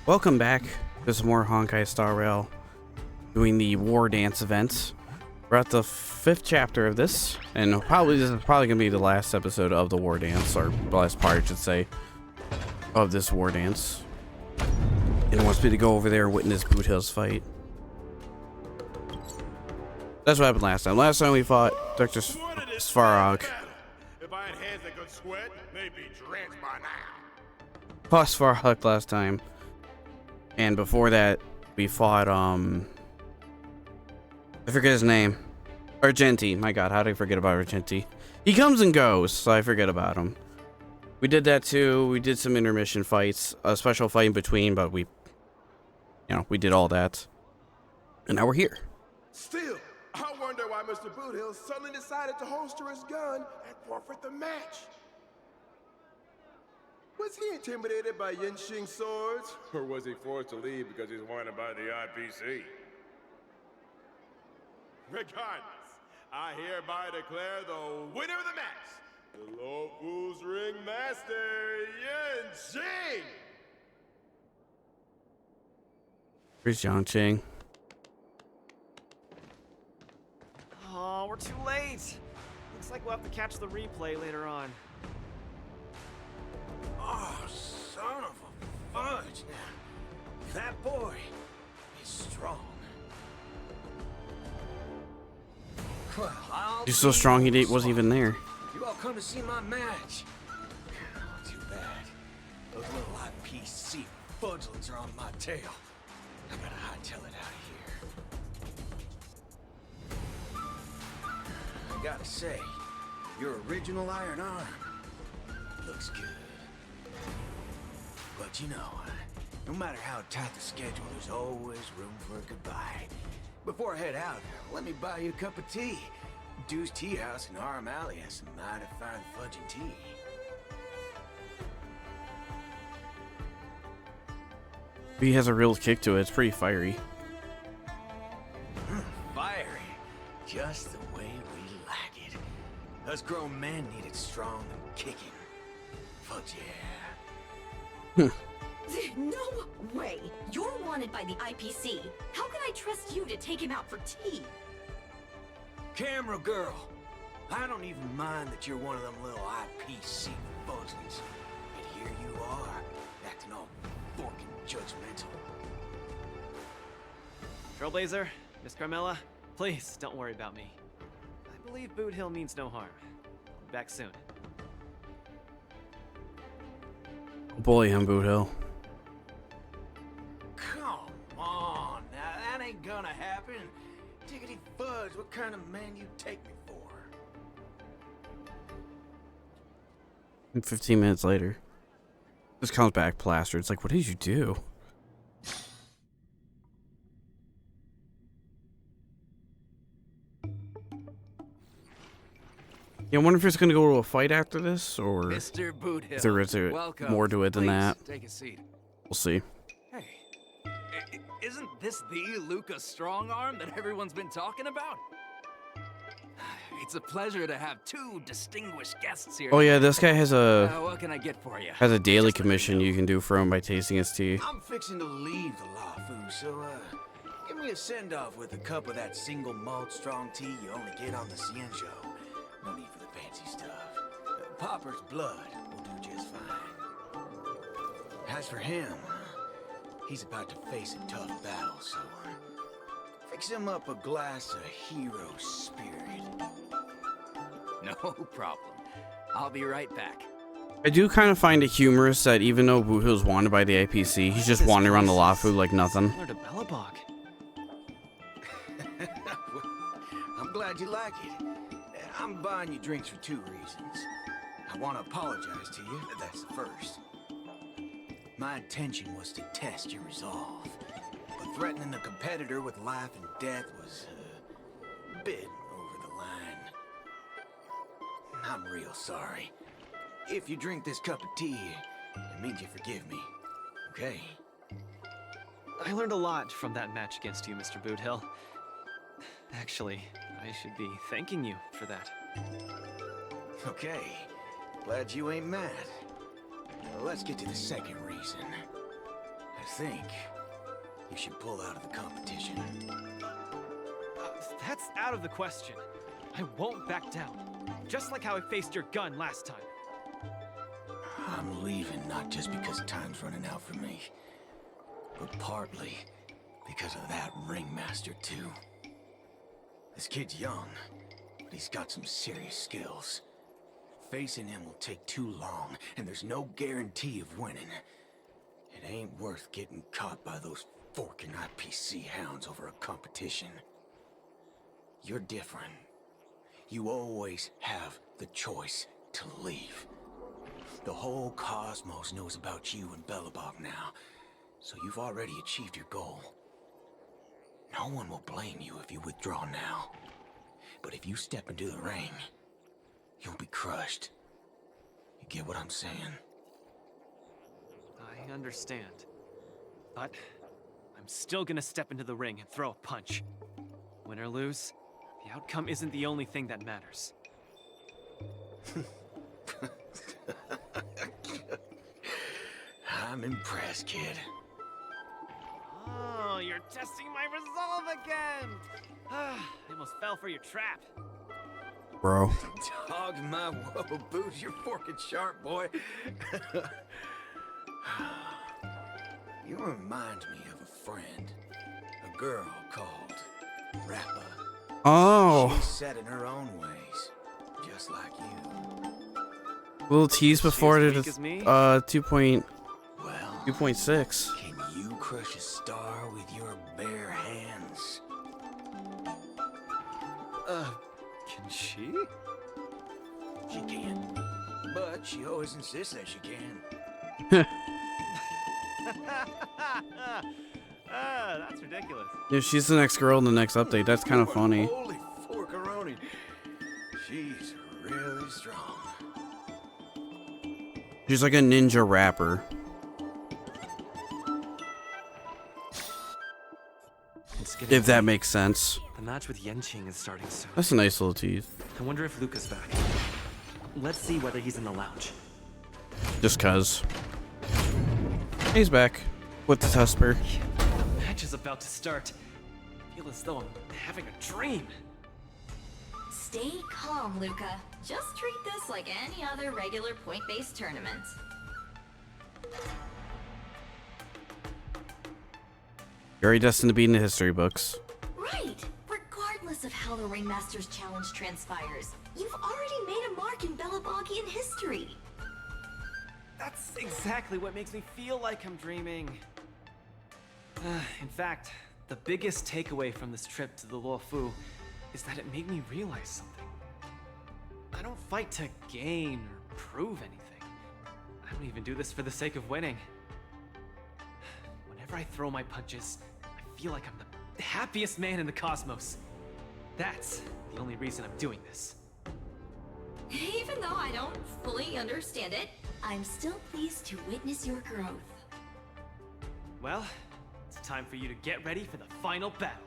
Welcome back to some more Honkai Star Rail, doing the Wardance event. We're at the 5th chapter of this, and this is probably gonna be the last episode of the Wardance, or the last part, I should say, of this Wardance. And wants me to go over there and witness Boot Hill's fight. That's what happened last time. Last time we fought Dr. Svarog. If I had hands that could sweat, they'd be drenched by now. Fought Svarog last time. And before that, we fought, I forget his name. Argenti. My god, how did I forget about Argenti? He comes and goes, so I forget about him. We did that too. We did some intermission fights, a special fight in between, but we did all that. And now we're here. Still, I wonder why Mr. Boothill suddenly decided to holster his gun and forfeit the match. Was he intimidated by Yanqing's swords? Or was he forced to leave because he's wanted by the IPC? Regardless, I hereby declare the winner of the match, Loufu Ringmaster Yanqing! Where's Yanqing? Oh, we're too late. Looks like we'll have to catch the replay later on. Oh, son of a fudge. That boy is strong. Well, He's so strong he wasn't even there. You all come to see my match. Too bad. Those little IPC fudgelings are on my tail. I gotta hightail it out of here. I gotta say, your original iron arm looks good. But you know, no matter how tight the schedule, there's always room for a goodbye. Before I head out, let me buy you a cup of tea. Dew's Tea House in Arm Alley has some mighty fine fudge and tea. He has a real kick to it. It's pretty fiery. Fiery. Just the way we like it. Us grown men need it strong and kicking. Fudge yeah. No way! You're wanted by the IPC. How can I trust you to take him out for tea? Camera girl, I don't even mind that you're one of them little IPC fudgelings. And here you are, acting all forking judgmental. Trailblazer, Miss Carmella, please don't worry about me. I believe Boot Hill means no harm. I'll be back soon. Bully him, Boot Hill. Come on, now that ain't gonna happen. Diggity fudge, what kind of man you take me for? And 15 minutes later, this comes back plastered. It's like, what did you do? Yeah, I wonder if it's gonna go to a fight after this, or Mr. Boothill, is there more to it than that? Take a seat. We'll see. Hey, isn't this the Luca strong arm that everyone's been talking about? It's a pleasure to have two distinguished guests here. Oh yeah, this guy has what can I get for you? a daily commission you can do for him by tasting his tea. I'm fixing to leave the Loufu, so give me a send-off with a cup of that single malt strong tea you only get on the Cienzo. No need for the fancy stuff. Popper's blood will do just fine. As for him, he's about to face a tough battle, so fix him up a glass of hero spirit. No problem. I'll be right back. I do kind of find it humorous that even though Boot Hill's wanted by the IPC, he's just wandering around the Loufu like nothing. Similar to Bellabog. I'm glad you like it. I'm buying you drinks for two reasons. I want to apologize to you, that's the first. My intention was to test your resolve, but threatening a competitor with life and death was a bit over the line. I'm real sorry. If you drink this cup of tea, it means you forgive me, okay? I learned a lot from that match against you, Mr. Boot Hill. Actually, I should be thanking you for that. Okay. Glad you ain't mad. Well, let's get to the second reason. think you should pull out of the competition. That's out of the question. I won't back down. Just like how I faced your gun last time. I'm leaving not just because time's running out for me, but partly because of that Ringmaster too. This kid's young, but he's got some serious skills. Facing him will take too long, and there's no guarantee of winning. It ain't worth getting caught by those forking IPC hounds over a competition. You're different. You always have the choice to leave. The whole cosmos knows about you and Belobog now, so you've already achieved your goal. No one will blame you if you withdraw now. But if you step into the ring, you'll be crushed. You get what I'm saying? I understand. But I'm still gonna step into the ring and throw a punch. Win or lose, the outcome isn't the only thing that matters. I'm impressed, kid. Oh, you're testing my resolve again! I almost fell for your trap. Bro. Dog my whoa boots, you're forking sharp, boy. You remind me of a friend. A girl called Rappa. Oh. She's set in her own ways, just like you. Little tease before She's it weak is as me? 2.6. Well, can you crush a star with your bare hands? Can she? She can. But she always insists that she can. That's ridiculous. Yeah, she's the next girl in the next update. That's kind of funny. Holy forkaroni. She's really strong. She's like a ninja rapper. If that makes sense. The match with Yanqing is starting soon. That's a nice little tease. I wonder if Luca's back. Let's see whether he's in the lounge. Just cuz. He's back. With the Tusper. The match is about to start. I feel as though I'm having a dream. Stay calm, Luca. Just treat this like any other regular point-based tournament. You're already destined to be in the history books. Right! Regardless of how the Ringmaster's challenge transpires, you've already made a mark in Belabogian history. That's exactly what makes me feel like I'm dreaming. In fact, the biggest takeaway from this trip to the Loufu is that it made me realize something. I don't fight to gain or prove anything. I don't even do this for the sake of winning. Whenever I throw my punches, I feel like I'm the happiest man in the cosmos. That's the only reason I'm doing this. Even though I don't fully understand it, I'm still pleased to witness your growth. Well, it's time for you to get ready for the final battle.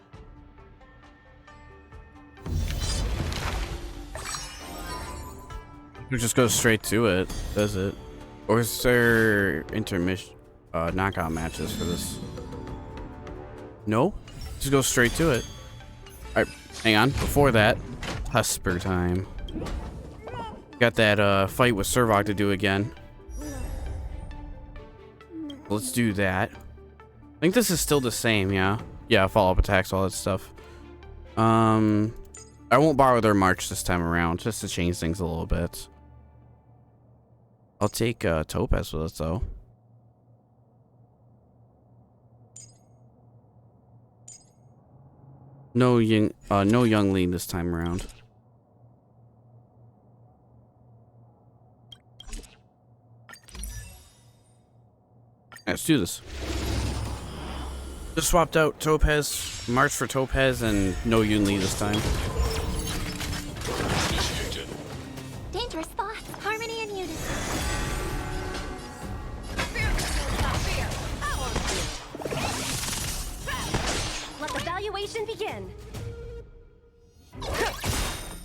It just goes straight to it, does it? Or is there intermission, knockout matches for this? No? Just go straight to it. Alright, hang on. Before that, Husper time. Got that fight with Servok to do again. Let's do that. I think this is still the same, yeah? Yeah, follow-up attacks, all that stuff. I won't borrow their march this time around, just to change things a little bit. I'll take Topaz with us, though. No young lead this time around. Let's do this. Just swapped out Topaz, March for Topaz, and no Yun Li this time. Dangerous thoughts, harmony and unity. Let the valuation begin.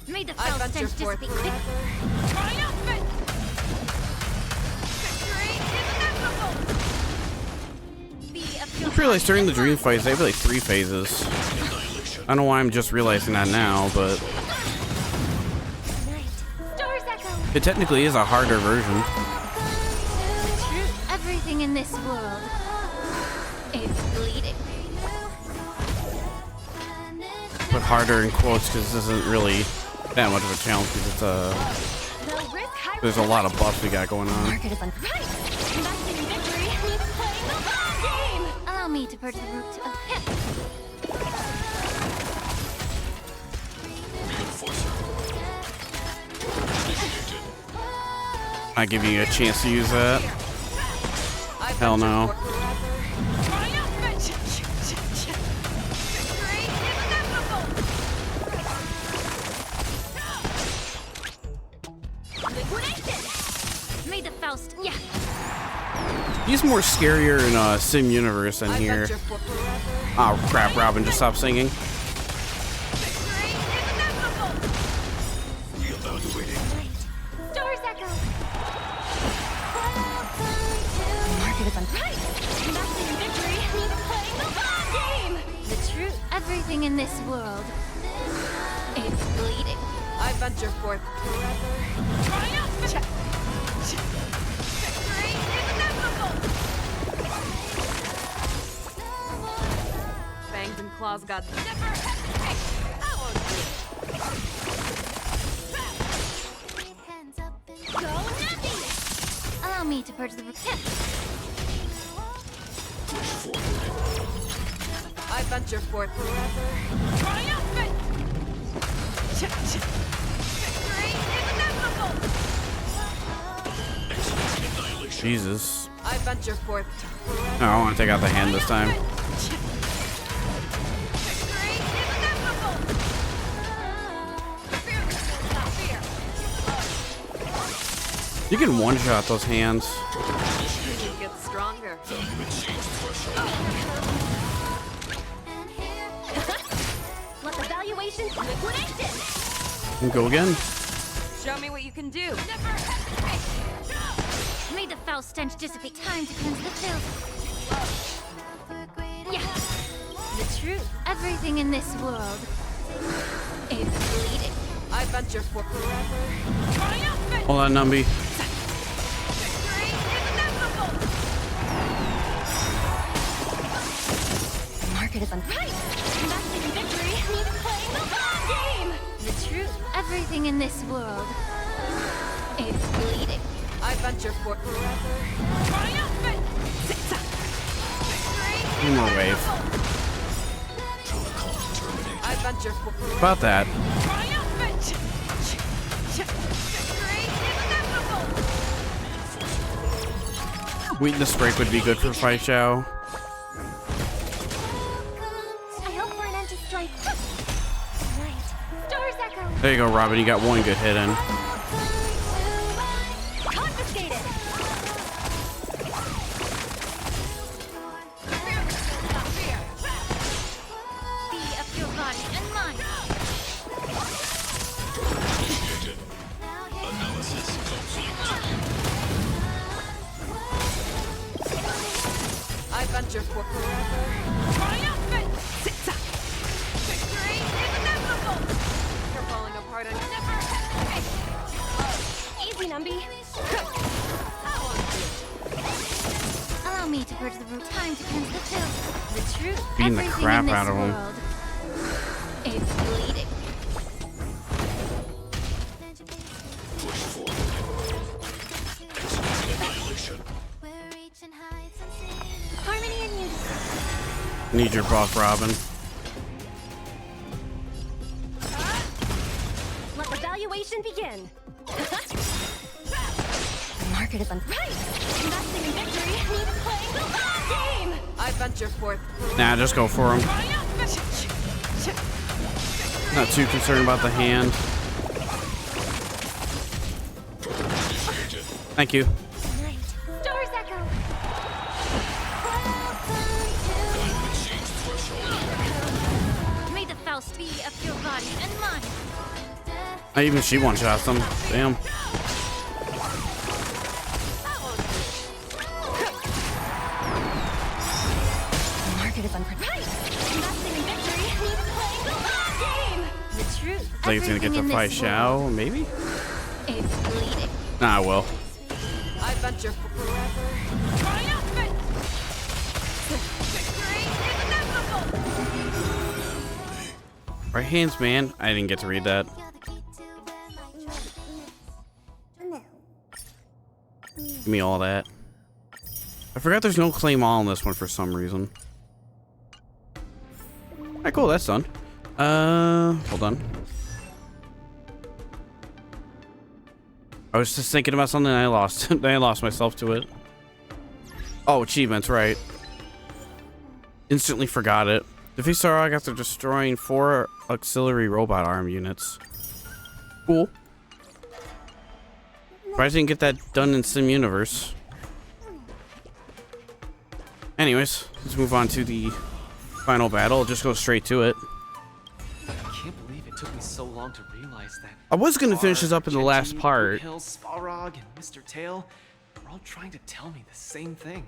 May the fell stench dissipate. Triumphant! Victory is inevitable! The just realized during the dream fights they have like 3 phases. I don't know why I'm just realizing that now, but it technically is a harder version. Everything in this world is bleeding. Put harder in quotes because this isn't really that much of a challenge because it's there's a lot of buffs we got going on. Allow me to purge the root of hip. Not giving you a chance to use that. Hell no. May the Faust, yeah. He's more scarier in Sim Universe than here. Oh crap, Robin, just stop singing. Stars echo. The truth, everything in this world is bleeding. I venture forth. Fangs and claws got Allow me to purge the root. I venture forth. Jesus. I venture forth. No, I want to take out the hand this time. You can one-shot those hands. Get stronger. Let the valuation liquidation. And go again. Show me what you can do. May the foul stench dissipate. Time to cleanse the filth. Yeah. The truth, everything in this world is bleeding. I venture forth. Hold on, Numby. The market is unright. Investing in victory means playing the long game. The truth, everything in this world is bleeding. I venture forth. One more wave. I venture forth. About that. Weakness break would be good for Fight Chow. I hope for an end to strife. Right. Stars echo. There you go, Robin. You got one good hit in. Confiscated. Be of your body and mind. I venture forth. You're falling apart on Easy, Numby. Allow me to purge the root. Time to cleanse the filth. The truth, Beating the everything crap in this out of him. world is bleeding. Harmony and unity. Need your buff, Robin. Let the valuation begin. The market is unright. Investing in victory means playing the long game. I venture forth. Nah, just go for him. Not too concerned about the hand. Thank you. Stars echo. May the Faust be of your body and mind. Even she one-shots them. Damn. like he's gonna get to fight Xiao, maybe? It's bleeding. Nah, well. I venture forever. Triumphant! Victory is inevitable! Right hands, man. I didn't get to read that. Give me all that. I forgot there's no claim all in this one for some reason. Alright, cool, that's done. Hold on. I was just thinking about something and I lost. I lost myself to it. Oh, achievements, right. Instantly forgot it. Defeat Sarog after destroying 4 auxiliary robot arm units. Cool. Surprised I didn't get that done in Sim Universe. Anyways, let's move on to the final battle. Just go straight to it. I can't believe it took me so long to realize that. I was gonna finish this up in the last part. Hill, Svarog, and Mr. Tail are all trying to tell me the same thing.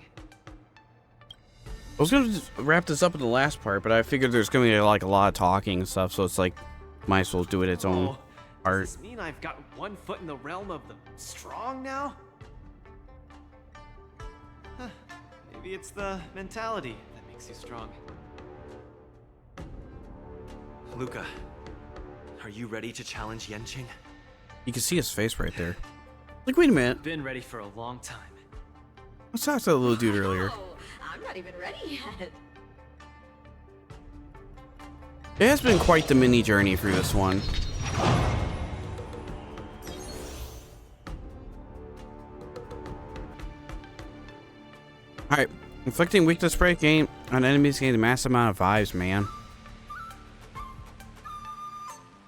I was gonna just wrap this up in the last part, but I figured there's gonna be like a lot of talking and stuff, so it's like might as well do it its own part. Does this mean I've got one foot in the realm of the strong now? Huh. Maybe it's the mentality that makes you strong. Luca, are you ready to challenge Yanqing? You can see his face right there. Like, wait a minute. Been ready for a long time. Let's talk to the little dude earlier. Oh, I'm not even ready yet. It has been quite the mini journey through this one. Alright, inflicting weakness break gain on enemies gain a massive amount of vibes, man.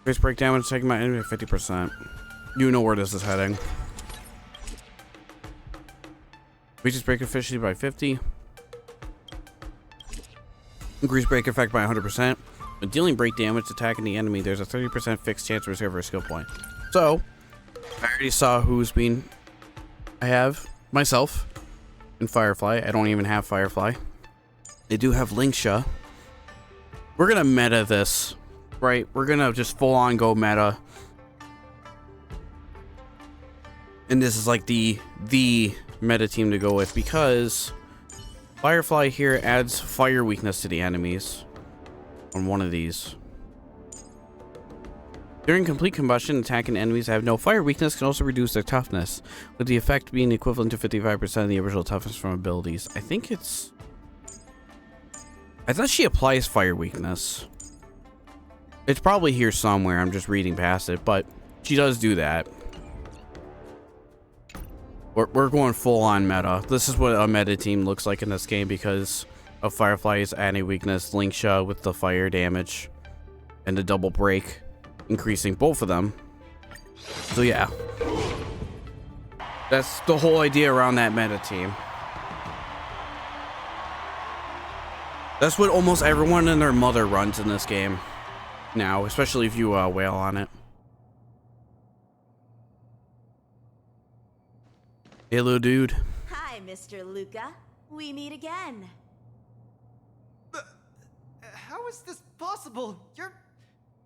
Increase break damage taken by enemy 50%. You know where this is heading. Reaches break efficiency by 50. Increase break effect by 100%. When dealing break damage attacking the enemy, there's a 30% fixed chance to recover a skill point. So, I already saw who's been... I have myself in Firefly. I don't even have Firefly. They do have Linksha. We're gonna meta this, right? We're gonna just full on go meta. And this is like the meta team to go with because Firefly here adds fire weakness to the enemies on one of these. During complete combustion, attacking enemies that have no fire weakness can also reduce their toughness, with the effect being equivalent to 55% of the original toughness from abilities. I thought she applies fire weakness. It's probably here somewhere, I'm just reading past it, but she does do that. We're going full on meta. This is what a meta team looks like in this game because of Firefly's adding weakness, Linksha with the fire damage, and the double break, increasing both of them. So yeah. That's the whole idea around that meta team. That's what almost everyone and their mother runs in this game now, especially if you wail on it. Hello, dude. Hi, Mr. Luca. We meet again. How is this possible?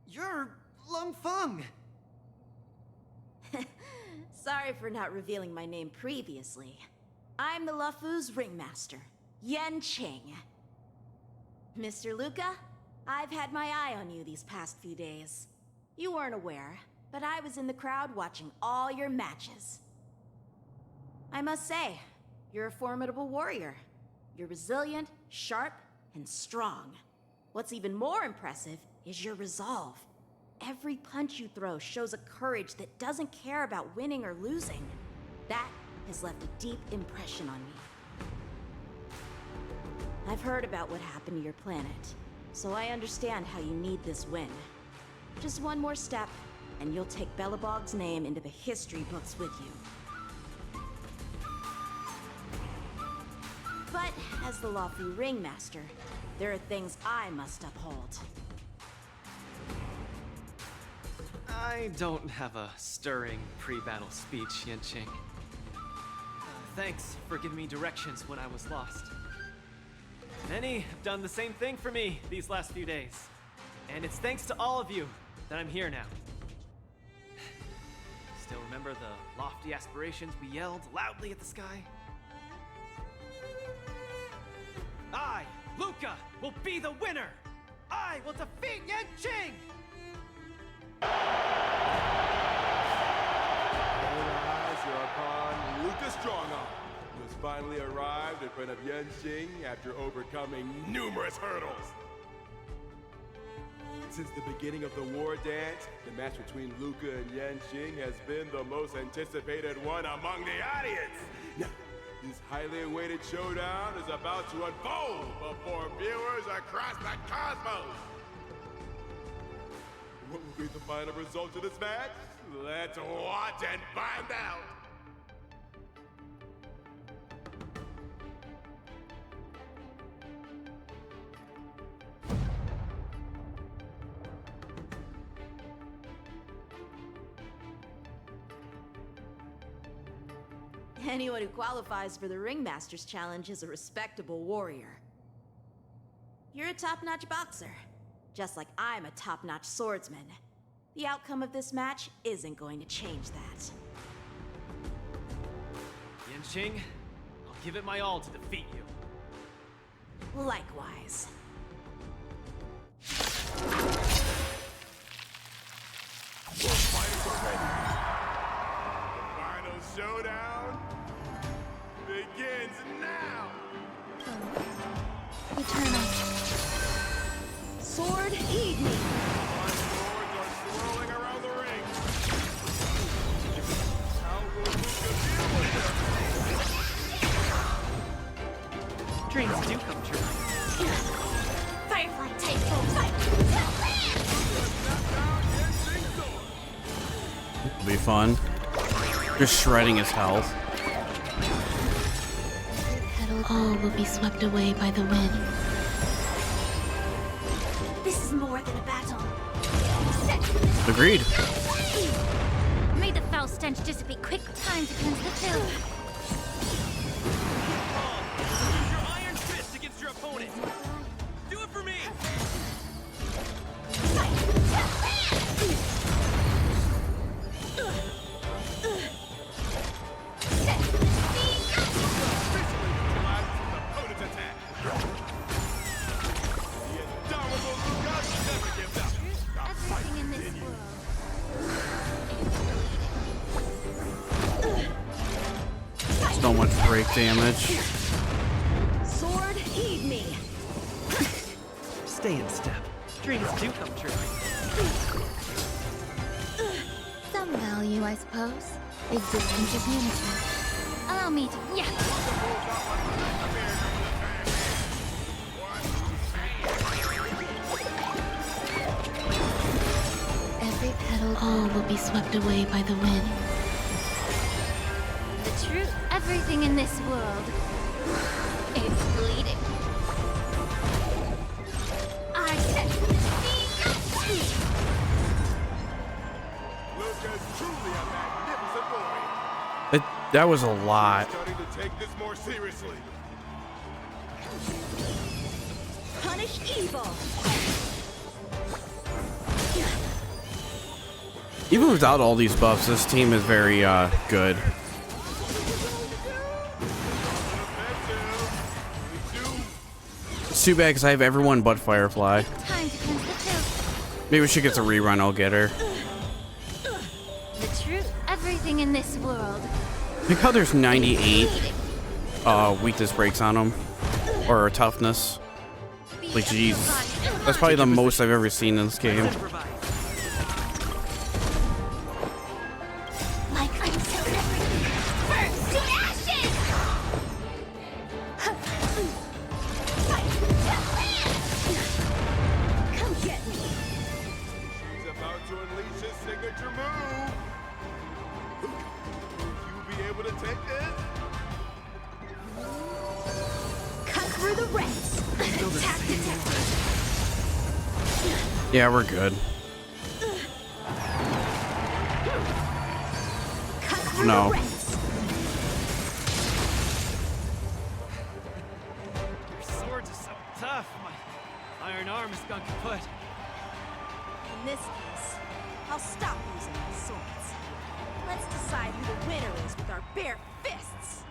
You're Lung Feng. Sorry for not revealing my name previously. I'm the Loufu's Ringmaster, Yanqing. Mr. Luca, I've had my eye on you these past few days. You weren't aware, but I was in the crowd watching all your matches. I must say, you're a formidable warrior. You're resilient, sharp, and strong. What's even more impressive is your resolve. Every punch you throw shows a courage that doesn't care about winning or losing. That has left a deep impression on me. I've heard about what happened to your planet, so I understand how you need this win. Just one more step, and you'll take Belobog's name into the history books with you. But as the Loufu Ringmaster, there are things I must uphold. I don't have a stirring pre-battle speech, Yanqing. Thanks for giving me directions when I was lost. Many have done the same thing for me these last few days. And it's thanks to all of you that I'm here now. Remember the lofty aspirations we yelled loudly at the sky? I, Luca, will be the winner! I will defeat Yanqing! All eyes are upon Luca Strongarm, who has finally arrived in front of Yanqing after overcoming numerous hurdles. Since the beginning of the war dance, the match between Luca and Yanqing has been the most anticipated one among the audience. Now, this highly awaited showdown is about to unfold before viewers across the cosmos. What will be the final result of this match? Let's watch and find out. Anyone who qualifies for the Ringmaster's Challenge is a respectable warrior. You're a top-notch boxer, just like I'm a top-notch swordsman. The outcome of this match isn't going to change that. Yanqing, I'll give it my all to defeat you. Likewise. Fighters are ready. The final showdown begins now. Eternal. Sword, heed me! Swords are swirling around the ring. How will Luca deal with them? Dreams do come true. Firefly type full fight. It'll be fun. Just shredding his health. All will be swept away by the wind. This is more than a battle. Agreed. May the foul stench dissipate quick. Time to cleanse the filth. Use your iron fist against your opponent. Do it for me. Everything in this world. So much break damage. Sword, heed me! Stay in step. Dreams do come true. Some value, I suppose. Existence is unity. Allow me to. Yeah. Every petal, all will be swept away by the wind. The truth. Everything in this world is bleeding. I said. Luca's truly a magnificent warrior. That was a lot. Starting to take this more seriously. Punish evil! Even without all these buffs, this team is very good. It's too bad because I have everyone but Firefly. Time to cleanse the filth. Maybe when she gets a rerun, I'll get her. The truth. Everything in this world. Look how there's 98 weakness breaks on them. Or toughness. Like, jeez. That's probably the most I've ever seen in this game. Like until everything burns to ashes! Come get me! He's about to unleash his signature move. Will you be able to take this? Cut through the ranks! Attack detected! Yeah, we're good. Cut through No. the ranks! Your swords are so tough. My iron arm is gone kaput. In this case, I'll stop using my swords. Let's decide who the winner is with our bare fists.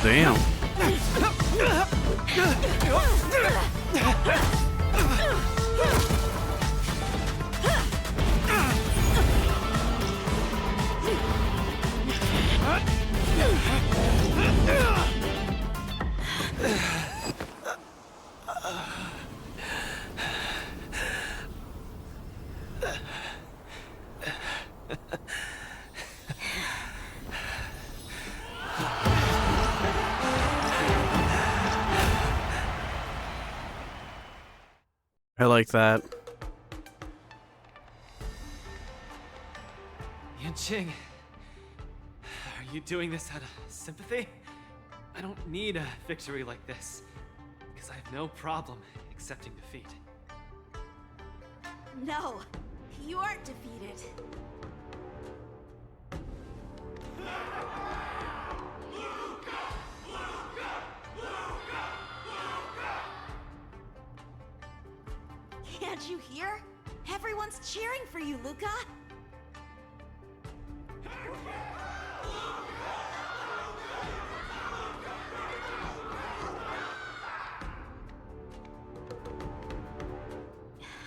Damn. I like that. Yanqing, are you doing this out of sympathy? I don't need a victory like this, because I have no problem accepting defeat. No, you aren't defeated. Can't you hear? Everyone's cheering for you, Luca.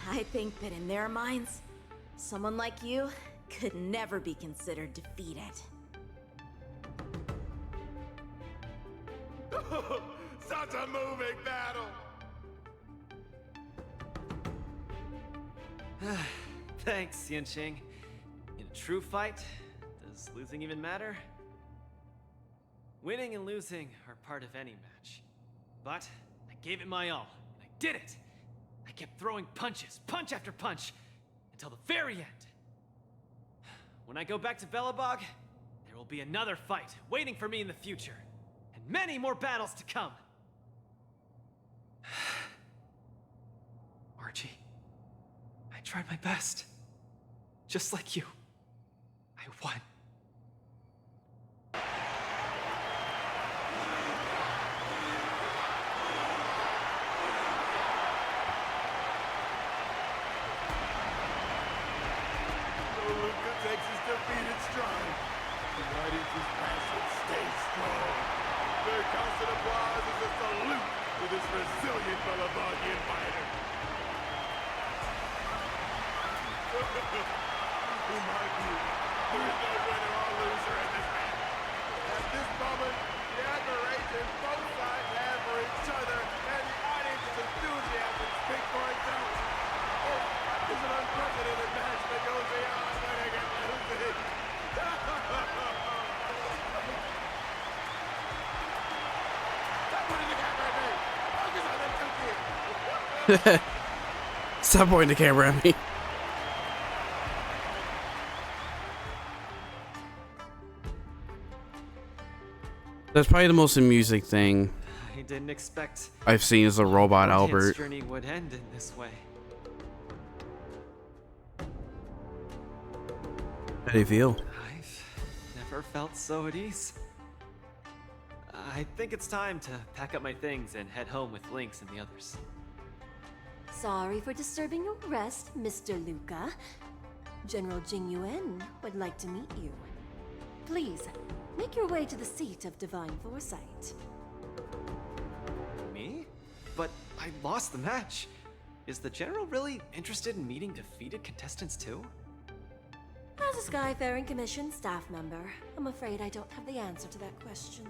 I think that in their minds, someone like you could never be considered defeated. Such a moving battle! Thanks, Yanqing. In a true fight, does losing even matter? Winning and losing are part of any match. But I gave it my all, and I did it! I kept throwing punches, punch after punch, until the very end. When I go back to Belobog, there will be another fight waiting for me in the future, and many more battles to come. Archie, I tried my best. Just like you. I won. Luca takes his defeat in stride. The audience's passion stays strong. Their constant applause is a salute to this resilient Belabogian fighter. In my view, there is no winner or loser in this match. At this moment, the admiration both sides have for each other and the audience's enthusiasm speak for itself. This is an unprecedented match that goes beyond winning and losing. Stop pointing the camera at me! Focus on them two kids! Stop pointing the camera at me. That's probably the most amusing thing I didn't expect I've seen as a robot Wardance' Albert. journey would end in this way. How do you feel? I've never felt so at ease. I think it's time to pack up my things and head home with Lynx and the others. Sorry for disturbing your rest, Mr. Luca. General Jing Yuan would like to meet you. Please, make your way to the seat of Divine Foresight. Me? But I lost the match. Is the General really interested in meeting defeated contestants too? As a Skyfaring Commission staff member, I'm afraid I don't have the answer to that question.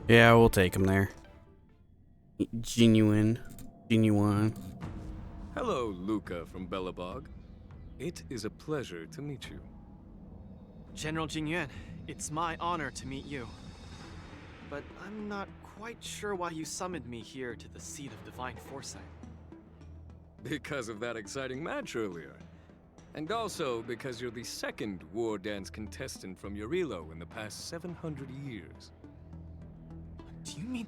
Yeah, we'll take him there. Genuine. Hello, Luca from Belobog. It is a pleasure to meet you. General Jing Yuan, it's my honor to meet you. But I'm not quite sure why you summoned me here to the seat of Divine Foresight. Because of that exciting match earlier. And also because you're the second Wardance contestant from Yorilo in the past 700 years. Do you mean...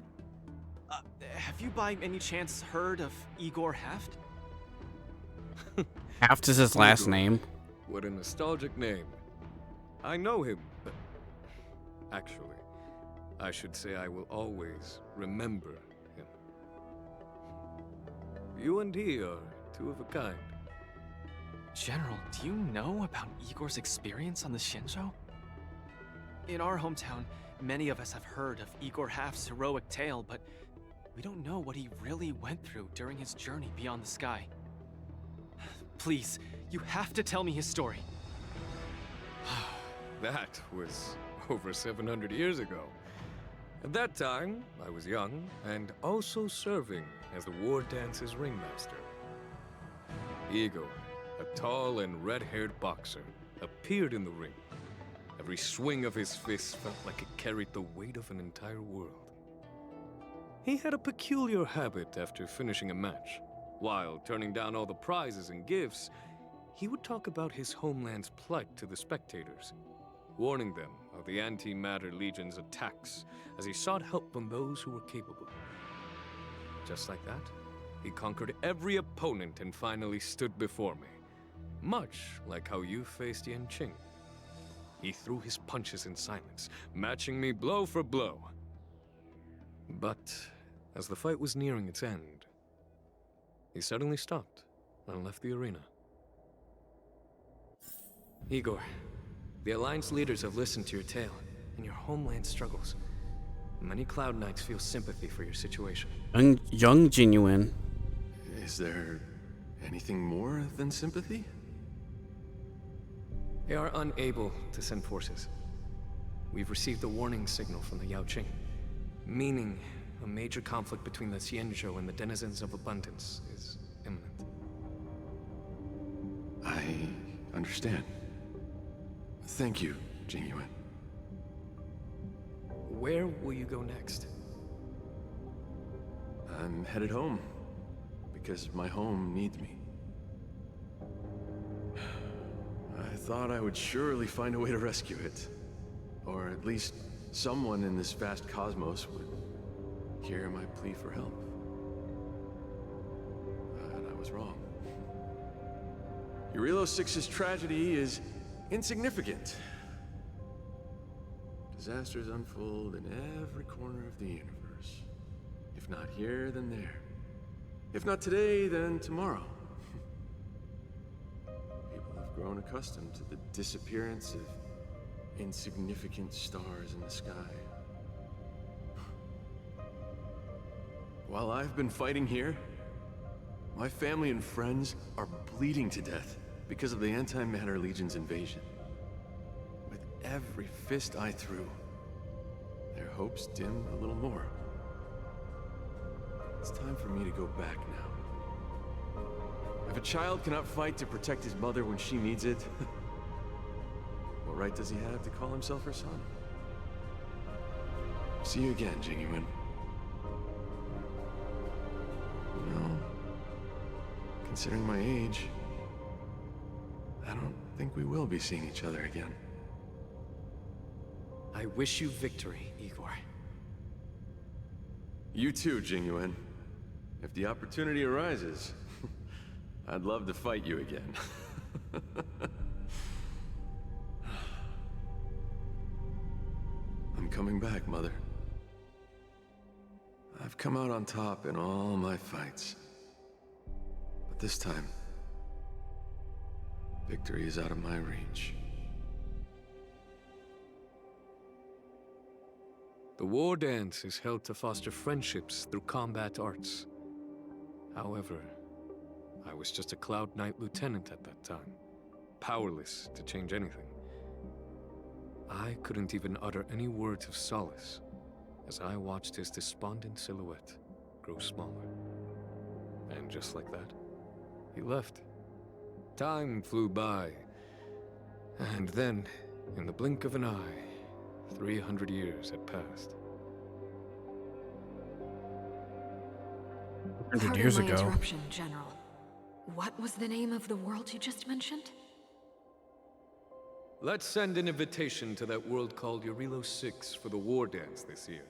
have you by any chance heard of Igor Haft? Haft is his last name. what a nostalgic name. I know him, but... Actually, I should say I will always remember him. You and he are two of a kind. General, do you know about Igor's experience on the Shinjo? In our hometown, many of us have heard of Igor Half's heroic tale, but we don't know what he really went through during his journey beyond the sky. Please, you have to tell me his story. That was over 700 years ago. At that time, I was young and also serving as the Wardance's ringmaster. Igor, a tall and red-haired boxer, appeared in the ring. Every swing of his fist felt like it carried the weight of an entire world. He had a peculiar habit after finishing a match. While turning down all the prizes and gifts, he would talk about his homeland's plight to the spectators, warning them of the Antimatter Legion's attacks as he sought help from those who were capable. Just like that, he conquered every opponent and finally stood before me, much like how you faced Yanqing. He threw his punches in silence, matching me blow for blow. But as the fight was nearing its end, he suddenly stopped and left the arena. Igor, the Alliance leaders have listened to your tale and your homeland struggles. Many Cloud Knights feel sympathy for your situation. Young Genuine. Is there anything more than sympathy? They are unable to send forces. We've received a warning signal from the Yaoqing, meaning a major conflict between the Xianzhou and the denizens of Abundance is imminent. I understand. Thank you, Genuine. Where will you go next? I'm headed home, because my home needs me. I thought I would surely find a way to rescue it. Or at least someone in this vast cosmos would hear my plea for help. But I was wrong. Eurilo 6's tragedy is insignificant. Disasters unfold in every corner of the universe. If not here, then there. If not today, then tomorrow. People have grown accustomed to the disappearance of insignificant stars in the sky. While I've been fighting here, my family and friends are bleeding to death because of the Antimatter Legion's invasion. With every fist I threw, their hopes dimmed a little more. It's time for me to go back now. If a child cannot fight to protect his mother when she needs it, what right does he have to call himself her son? See you again, Genuine. You know, considering my age, I don't think we will be seeing each other again. I wish you victory, Igor. You too, Genuine. If the opportunity arises, I'd love to fight you again. I'm coming back, Mother. I've come out on top in all my fights. But this time, victory is out of my reach. The War Dance is held to foster friendships through combat arts. However, I was just a Cloud Knight lieutenant at that time, powerless to change anything. I couldn't even utter any words of solace as I watched his despondent silhouette grow smaller. And just like that, he left. Time flew by, and then, in the blink of an eye, 300 years had passed. 100 years Pardon my ago. interruption, General. What was the name of the world you just mentioned? Let's send an invitation to that world called Eurilo 6 for the War Dance this year.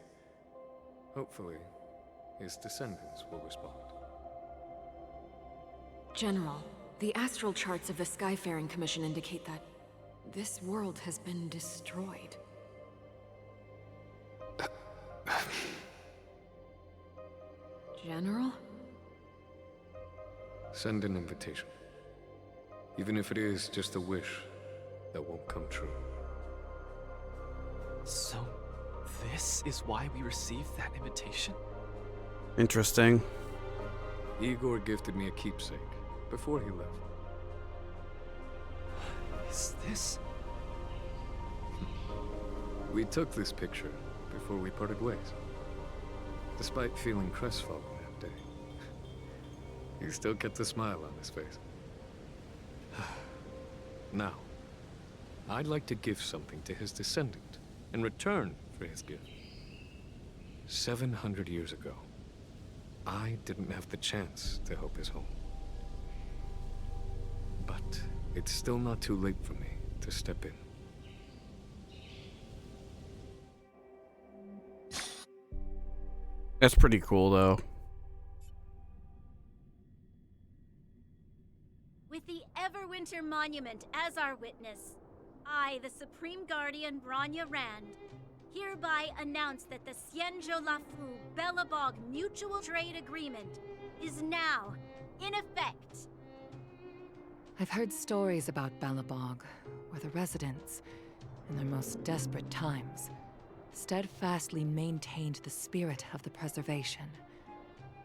Hopefully, his descendants will respond. General, The astral charts of the Skyfaring Commission indicate that this world has been destroyed. General? Send an invitation. Even if it is just a wish that won't come true. So, this is why we received that invitation? Interesting. Igor gifted me a keepsake before he left. Is this... We took this picture before we parted ways. Despite feeling crestfallen that day, he still kept a smile on his face. Now, I'd like to give something to his descendant in return for his gift. 700 years ago, I didn't have the chance to help his home. But it's still not too late for me to step in. That's pretty cool, though. With the Everwinter Monument as our witness, I, the Supreme Guardian Bronya Rand, hereby announce that the Xianzhou Loufu Belobog Mutual Trade Agreement is now in effect. I've heard stories about Belobog, where the residents, in their most desperate times, steadfastly maintained the spirit of the preservation,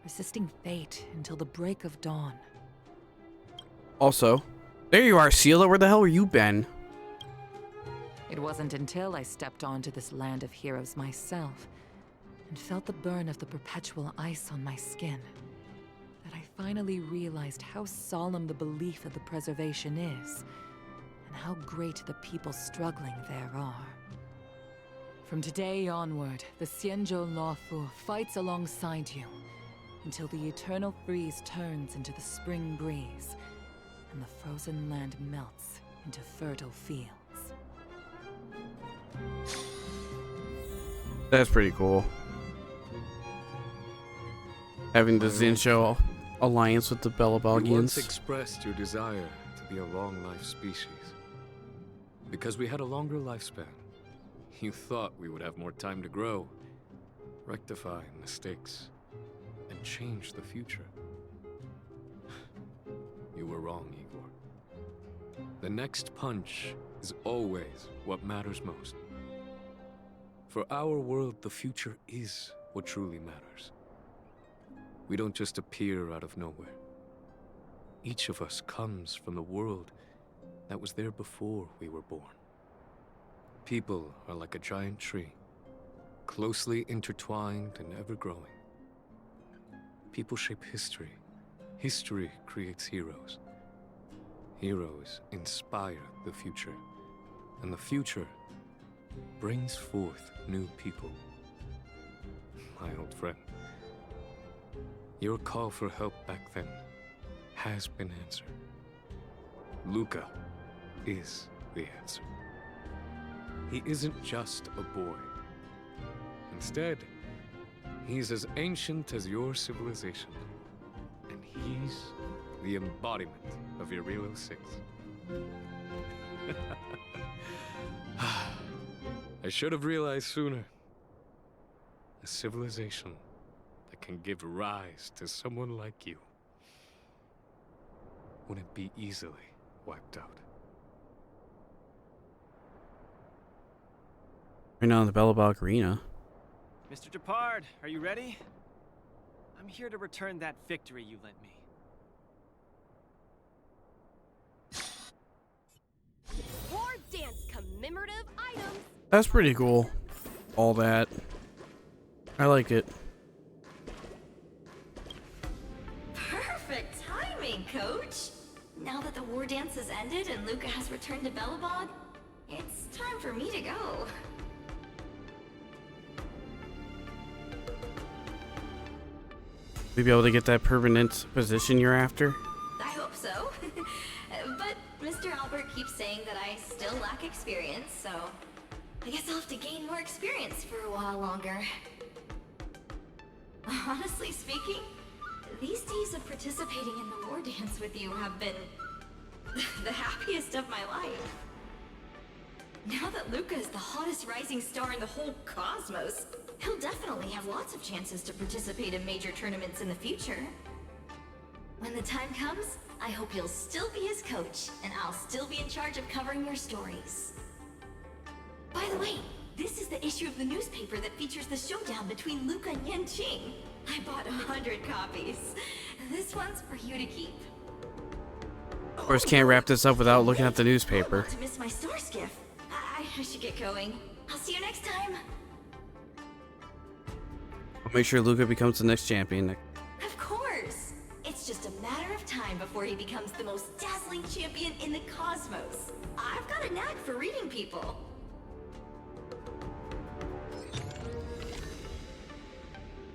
resisting fate until the break of dawn. Also, there you are, Seela. Where the hell have you been? It wasn't until I stepped onto this land of heroes myself and felt the burn of the perpetual ice on my skin that I finally realized how solemn the belief of the preservation is and how great the people struggling there are. From today onward, the Xianzhou Loufu fights alongside you until the eternal freeze turns into the spring breeze and the frozen land melts into fertile fields. That's pretty cool. Having the Xianzhou alliance with the You once Belobogians. expressed your desire to be a long-life species. Because we had a longer lifespan, you thought we would have more time to grow, rectify mistakes, and change the future. You were wrong, Igor. The next punch is always what matters most. For our world, the future is what truly matters. We don't just appear out of nowhere. Each of us comes from the world that was there before we were born. People are like a giant tree, closely intertwined and ever-growing. People shape history. History creates heroes. Heroes inspire the future, and the future brings forth new people. My old friend, your call for help back then has been answered. Luca is the answer. He isn't just a boy. Instead, he's as ancient as your civilization. And he's the embodiment of Irilo 6. I should have realized sooner. A civilization that can give rise to someone like you wouldn't be easily wiped out. Right now in the Belobog Arena. Mr. Depard, are you ready? I'm here to return that victory you lent me. Wardance commemorative items. That's pretty cool. All that. I like it. Perfect timing, Coach. Now that the war dance has ended and Luca has returned to Belobog, it's time for me to go. We be able to get that permanent position you're after? I hope so. But Mr. Albert keeps saying that I still lack experience, so I guess I'll have to gain more experience for a while longer. Honestly speaking, these days of participating in the war dance with you have been the happiest of my life. Now that Luca is the hottest rising star in the whole cosmos, he'll definitely have lots of chances to participate in major tournaments in the future. When the time comes, I hope you'll still be his coach, and I'll still be in charge of covering your stories. By the way, this is the issue of the newspaper that features the showdown between Luca and Yanqing. I bought 100 copies. This one's for you to keep. Of course, can't wrap this up without looking at the newspaper. To miss my store skiff. I should get going. I'll see you next time. I'll make sure Luca becomes the next champion. Of course. It's just a matter of time before he becomes the most dazzling champion in the cosmos. I've got a knack for reading people.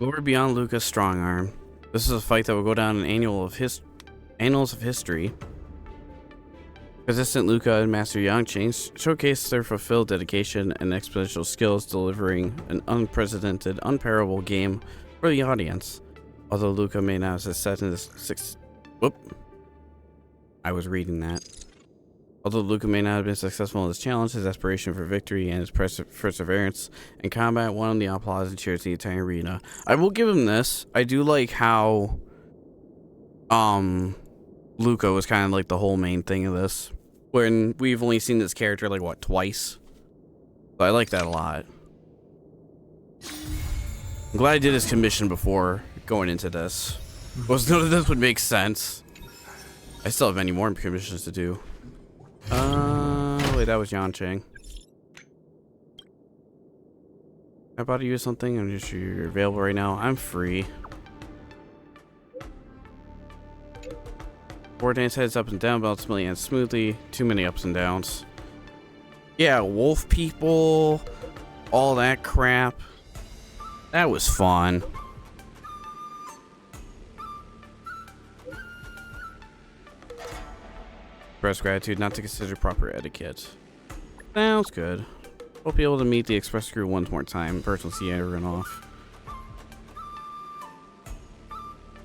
Glory beyond Luca's strong arm. This is a fight that will go down in annals of history. Persistent Luca and Master Yanqing showcase their fulfilled dedication and exponential skills, delivering an unprecedented, unparalleled game for the audience. Although Luca may not have set in this Although Luca may not have been successful in this challenge, his aspiration for victory and his perseverance in combat won the applause and cheers in the entire arena. I will give him this. I do like how Luca was kind of like the whole main thing of this, when we've only seen this character like what, twice. So I like that a lot. I'm glad I did his commission before going into this. Was none of this would make sense. I still have many more commissions to do. Wait, that was Yanqing. How about to use something? I'm just sure you're available right now. I'm free. Wardance heads up and down, but ultimately ends smoothly. Too many ups and downs. Yeah, wolf people, all that crap. That was fun. Express gratitude, not to consider proper etiquette. Sounds good. Hope you're able to meet the express crew one more time. First, we'll see everyone off.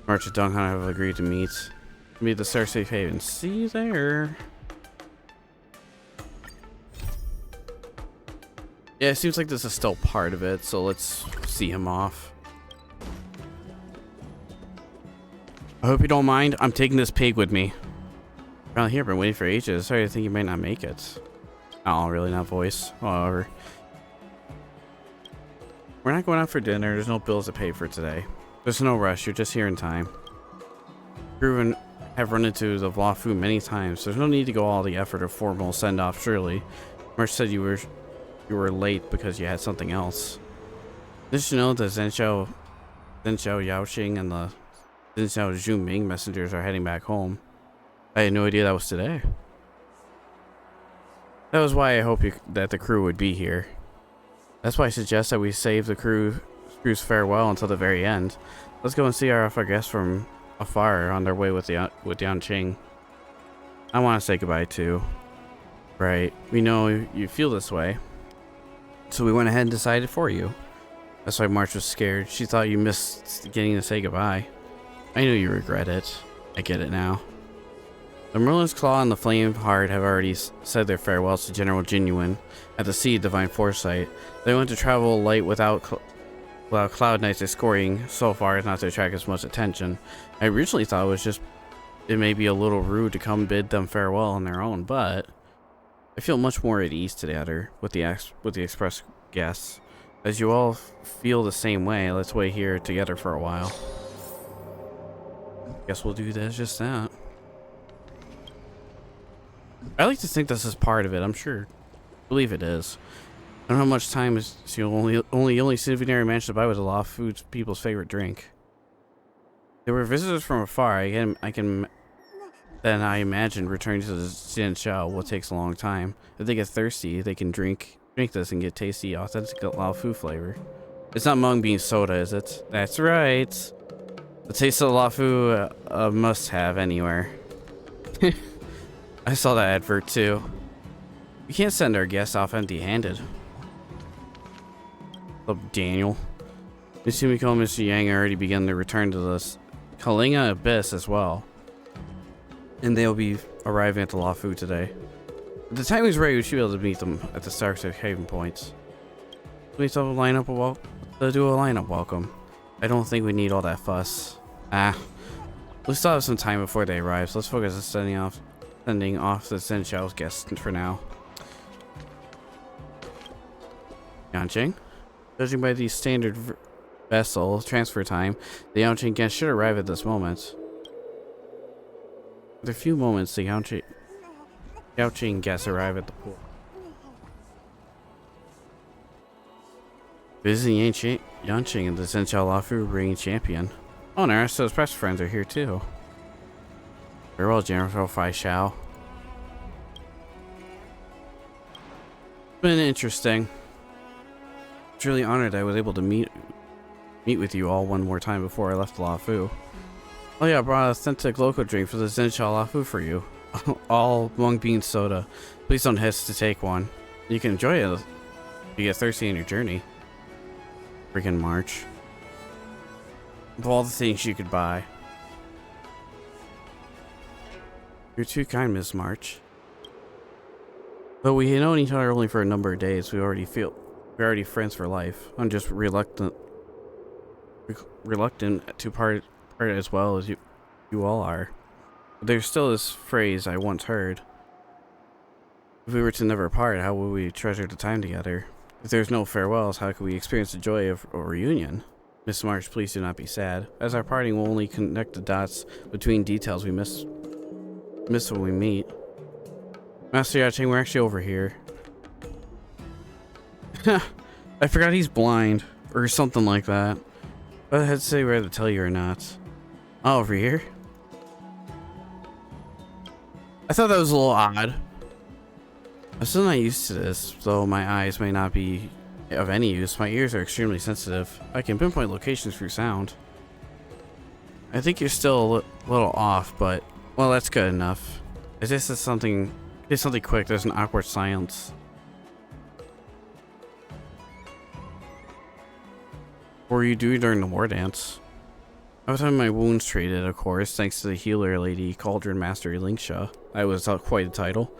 March and Donghan have agreed to meet the Star Safe Haven. See you there. Yeah, it seems like this is still part of it, so let's see him off. I hope you don't mind. I'm taking this pig with me. Around here, I've been waiting for ages. Sorry, I think you might not make it. Oh, really? Not voice. However, we're not going out for dinner. There's no bills to pay for today. There's no rush. You're just here in time. Proven have run into the Loufu many times. There's no need to go all the effort of formal send-off. Surely, March said you were late because you had something else. Did you know the Zhenxiao Yaoxing and the Zhenxiao Zhuming messengers are heading back home? I had no idea that was today. That was why I hope that the crew would be here. That's why I suggest that we save the crew's farewell until the very end. Let's go and see our guests from afar on their way with Yanqing. I want to say goodbye too. Right, we know you feel this way, so we went ahead and decided for you. That's why March was scared. She thought you missed getting to say goodbye. I knew you regret it. I get it now. The Merlin's Claw and the Flame Heart have already said their farewells to General Jingyuan at the Sea of Divine Foresight. They want to travel light without Cloud Knight's escorting so far as not to attract as much attention. I originally thought it may be a little rude to come bid them farewell on their own, but I feel much more at ease together with the express guests. As you all feel the same way, let's wait here together for a while. Guess we'll do this, just that. I like to think this is part of it. I'm sure. I believe it is. I don't know how much time is only souvenir managed to buy with a lot of food people's favorite drink. There were visitors from afar. I imagine returning to the Zhenxiao will take a long time. If they get thirsty, they can drink this and get tasty, authentic Loufu flavor. It's not mung bean soda, is it? That's right. The taste of Loufu, a must-have anywhere. I saw that advert too. We can't send our guests off empty-handed. Daniel. Miss Yumiko and Mr. Yang already began their return to the Kalinga Abyss as well. and they'll be arriving at the Loufu today. If the timing's right, we should be able to meet them at the start of haven points. Please do a lineup welcome. I don't think we need all that fuss. We still have some time before they arrive, so let's focus on sending off the Zhenqiao's guests for now. Yanqing? Judging by the standard vessel transfer time, the Yanqing guests should arrive at this moment. With a few moments, the Yanqing guests arrive at the pool. Visiting Yanqing and the Zhenqiao Loufu reigning champion. Oh, and Aristo's best friends are here too. Farewell, General Fai Xiao. Been interesting. I'm really honored I was able to meet with you all one more time before I left Loufu. Oh yeah, I brought an authentic local drink for the Zhenqiao Loufu for you. All mung bean soda. Please don't hesitate to take one. You can enjoy it if you get thirsty on your journey. Freaking March. Of all the things you could buy. You're too kind, Miss March. Though we had known each other only for a number of days, we're already friends for life. I'm just reluctant to part as well as you all are. But there's still this phrase I once heard. If we were to never part, how would we treasure the time together? If there's no farewells, how could we experience the joy of a reunion? Miss March, please do not be sad, as our parting will only connect the dots between details we miss when we meet. Master Yanqing, we're actually over here. I forgot he's blind, or something like that. But I had to say whether to tell you or not. Oh, over here? I thought that was a little odd. I'm still not used to this, though my eyes may not be of any use. My ears are extremely sensitive. I can pinpoint locations through sound. I think you're still a little off, but, well, that's good enough. Is this something quick? There's an awkward silence. What were you doing during the war dance? I was having my wounds treated, of course, thanks to the healer lady, Cauldron Master Lingsha. I was quite a title.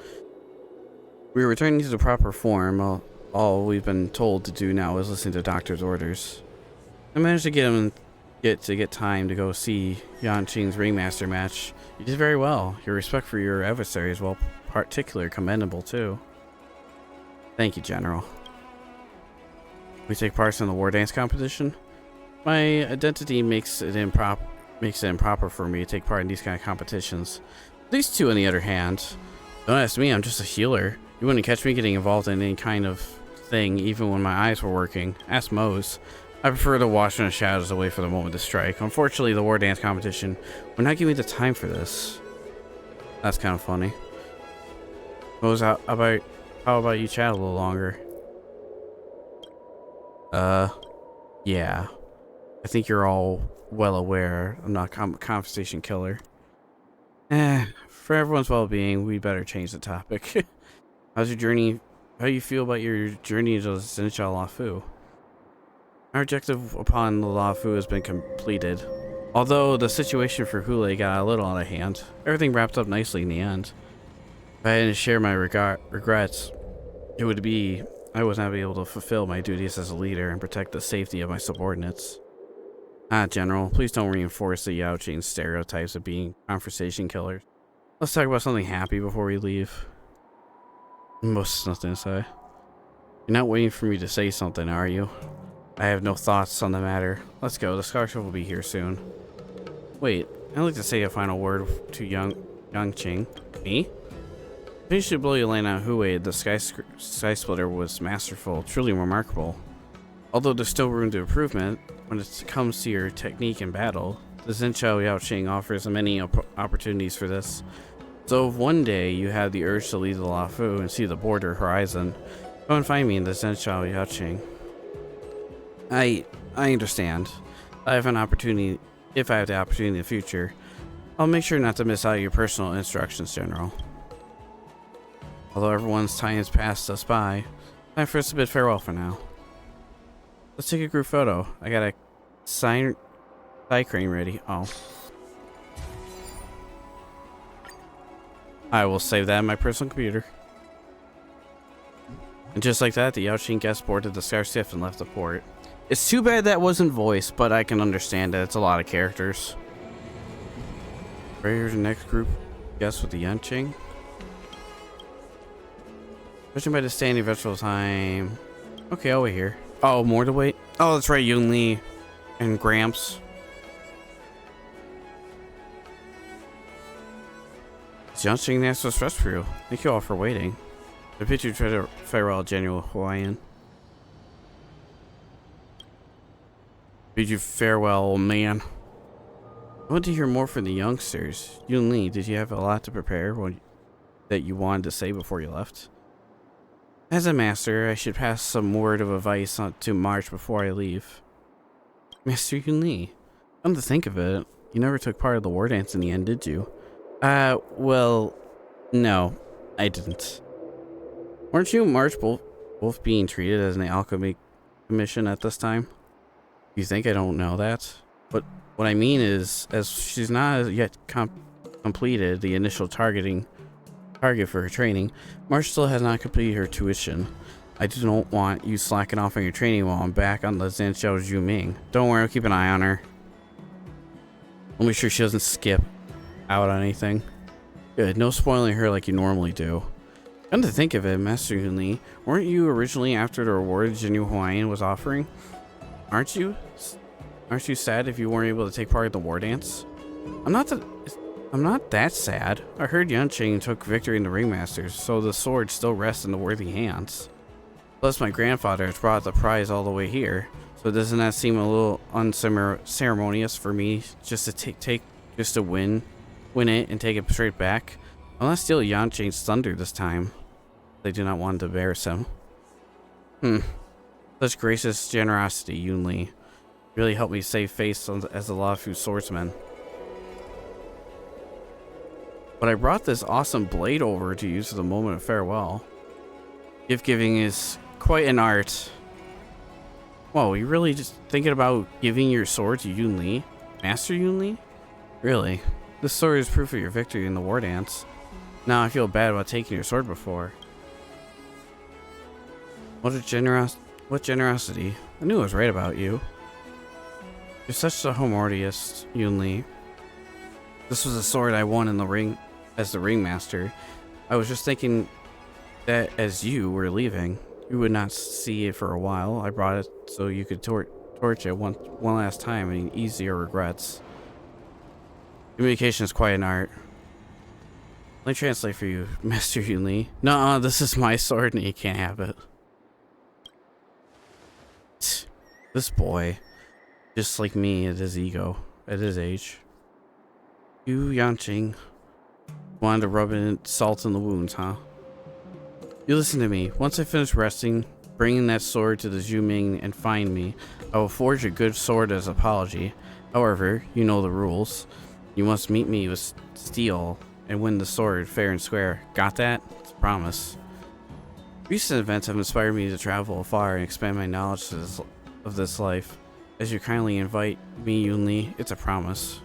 We were returning to the proper form. All we've been told to do now is listen to doctor's orders. I managed to get time to go see Yanqing's Ringmaster match. You did very well. Your respect for your adversary is particularly commendable too. Thank you, General. We take part in the Wardance competition. My identity makes it improper for me to take part in these kind of competitions. These two, on the other hand, don't ask me. I'm just a healer. You wouldn't catch me getting involved in any kind of thing, even when my eyes were working. Ask Mose. I prefer to watch in the shadows away for the moment to strike. Unfortunately, the Wardance competition would not give me the time for this. That's kind of funny. Mose, how about you chat a little longer? Yeah. I think you're all well aware I'm not a conversation killer. For everyone's well-being, we better change the topic. How's your journey? How do you feel about your journey to Zhenqiao Loufu? Our objective upon the Loufu has been completed. Although the situation for Hule got a little out of hand, everything wrapped up nicely in the end. If I hadn't shared my regrets, I would not be able to fulfill my duties as a leader and protect the safety of my subordinates. General, please don't reinforce the Yanqing stereotypes of being conversation killers. Let's talk about something happy before we leave. Most nothing to say. You're not waiting for me to say something, are you? I have no thoughts on the matter. Let's go. The scholarship will be here soon. Wait, I'd like to say a final word to Yanqing. Me? Finish to blow your line out Hue, the sky splitter was masterful, truly remarkable. Although there's still room to improvement, when it comes to your technique in battle, the Zhenqiao Yanqing offers many opportunities for this. So if one day you have the urge to leave the Loufu and see the border horizon, go and find me in the Zhenqiao Yanqing. I understand. If I have the opportunity in the future, I'll make sure not to miss out your personal instructions, General. Although everyone's time has passed us by, time for us to bid farewell for now. Let's take a group photo. I got a side crane ready. Oh. I will save that in my personal computer. And just like that, the Yaoqing guest boarded the Starship and left the port. It's too bad that wasn't voiced, but I can understand that it's a lot of characters. Right here's the next group guest with the Yanqing. Judging by the standing vegetable time. Okay, I'll wait here. Oh, more to wait? Oh, that's right, Yun Li and Gramps. Yanqing asked what's fresh for you. Thank you all for waiting. I bid you to farewell, General Hawaiian. Bid you farewell, old man. I want to hear more from the youngsters. Yun Li, did you have a lot to prepare that you wanted to say before you left? As a master, I should pass some word of advice on to March before I leave. Master Yun Li, come to think of it, you never took part of the war dance in the end, did you? Well, no, I didn't. Weren't you and March both being treated as an alchemy commission at this time? You think I don't know that? But what I mean is, as she's not yet completed the initial target for her training, March still has not completed her tuition. I don't want you slacking off on your training while I'm back on the Zhenxiao Zhuming. Don't worry, I'll keep an eye on her. I'll make sure she doesn't skip out on anything. Good, no spoiling her like you normally do. Come to think of it, Master Yun Li, weren't you originally after the reward Jinyu Hawaiian was offering? Aren't you? Aren't you sad if you weren't able to take part in the war dance? I'm not that sad. I heard Yanqing took victory in the Ringmasters, so the sword still rests in the worthy hands. Plus, my grandfather has brought the prize all the way here, so doesn't that seem a little unceremonious for me just to win it and take it straight back? I'll not steal Yanqing's thunder this time. They do not want to embarrass him. Such gracious generosity, Yun Li. Really helped me save face as a Loufu swordsman. But I brought this awesome blade over to use for the moment of farewell. Gift giving is quite an art. Whoa, you really just thinking about giving your sword to Yun Li? Master Yun Li? Really? This sword is proof of your victory in the war dance. Now I feel bad about taking your sword before. What generosity. I knew I was right about you. You're such a harmonious, Yun Li. This was a sword I won in the ring as the Ringmaster. I was just thinking that as you were leaving, you would not see it for a while. I brought it so you could torch it one last time and ease your regrets. Communication is quite an art. Let me translate for you, Master Yun Li. Nuh-uh, this is my sword and you can't have it. This boy, just like me at his ego, at his age. You, Yanqing, wanted to rub in salt in the wounds, huh? You listen to me. Once I finish resting, bringing that sword to the Zhuming and find me, I will forge a good sword as apology. However, you know the rules. You must meet me with steel and win the sword fair and square. Got that? It's a promise. Recent events have inspired me to travel far and expand my knowledge of this life. As you kindly invite me, Yun Li, it's a promise.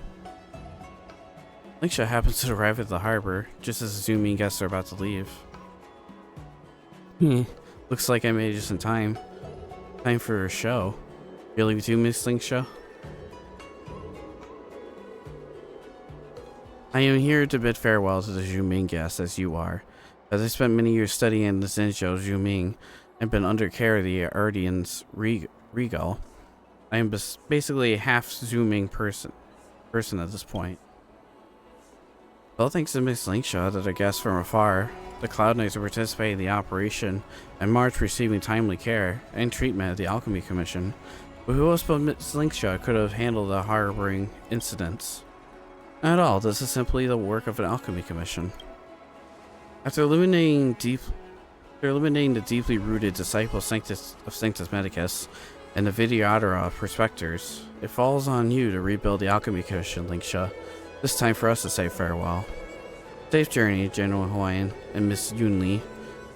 Lingsha happens to arrive at the harbor just as the Zhuming guests are about to leave. Looks like I made it just in time. Time for a show. You'll leave too, Miss Lingsha? I am here to bid farewell to the Zhuming guests as you are. As I spent many years studying the Zhenxiao Zhuming and been under care of the Ardian's Regal, I am basically a half Zhuming person at this point. Well, thanks to Miss Lingsha that I guessed from afar, the Cloud Knights are participating in the operation, and March receiving timely care and treatment at the Alchemy Commission. But who else but Miss Lingsha could have handled the harboring incidents? Not at all, this is simply the work of an Alchemy Commission. After eliminating the deeply rooted disciple of Sanctus Medicus and the Videodora Prospectors, it falls on you to rebuild the Alchemy Commission, Lingsha. This time for us to say farewell. Safe journey, General Hawaiian and Miss Yun Li.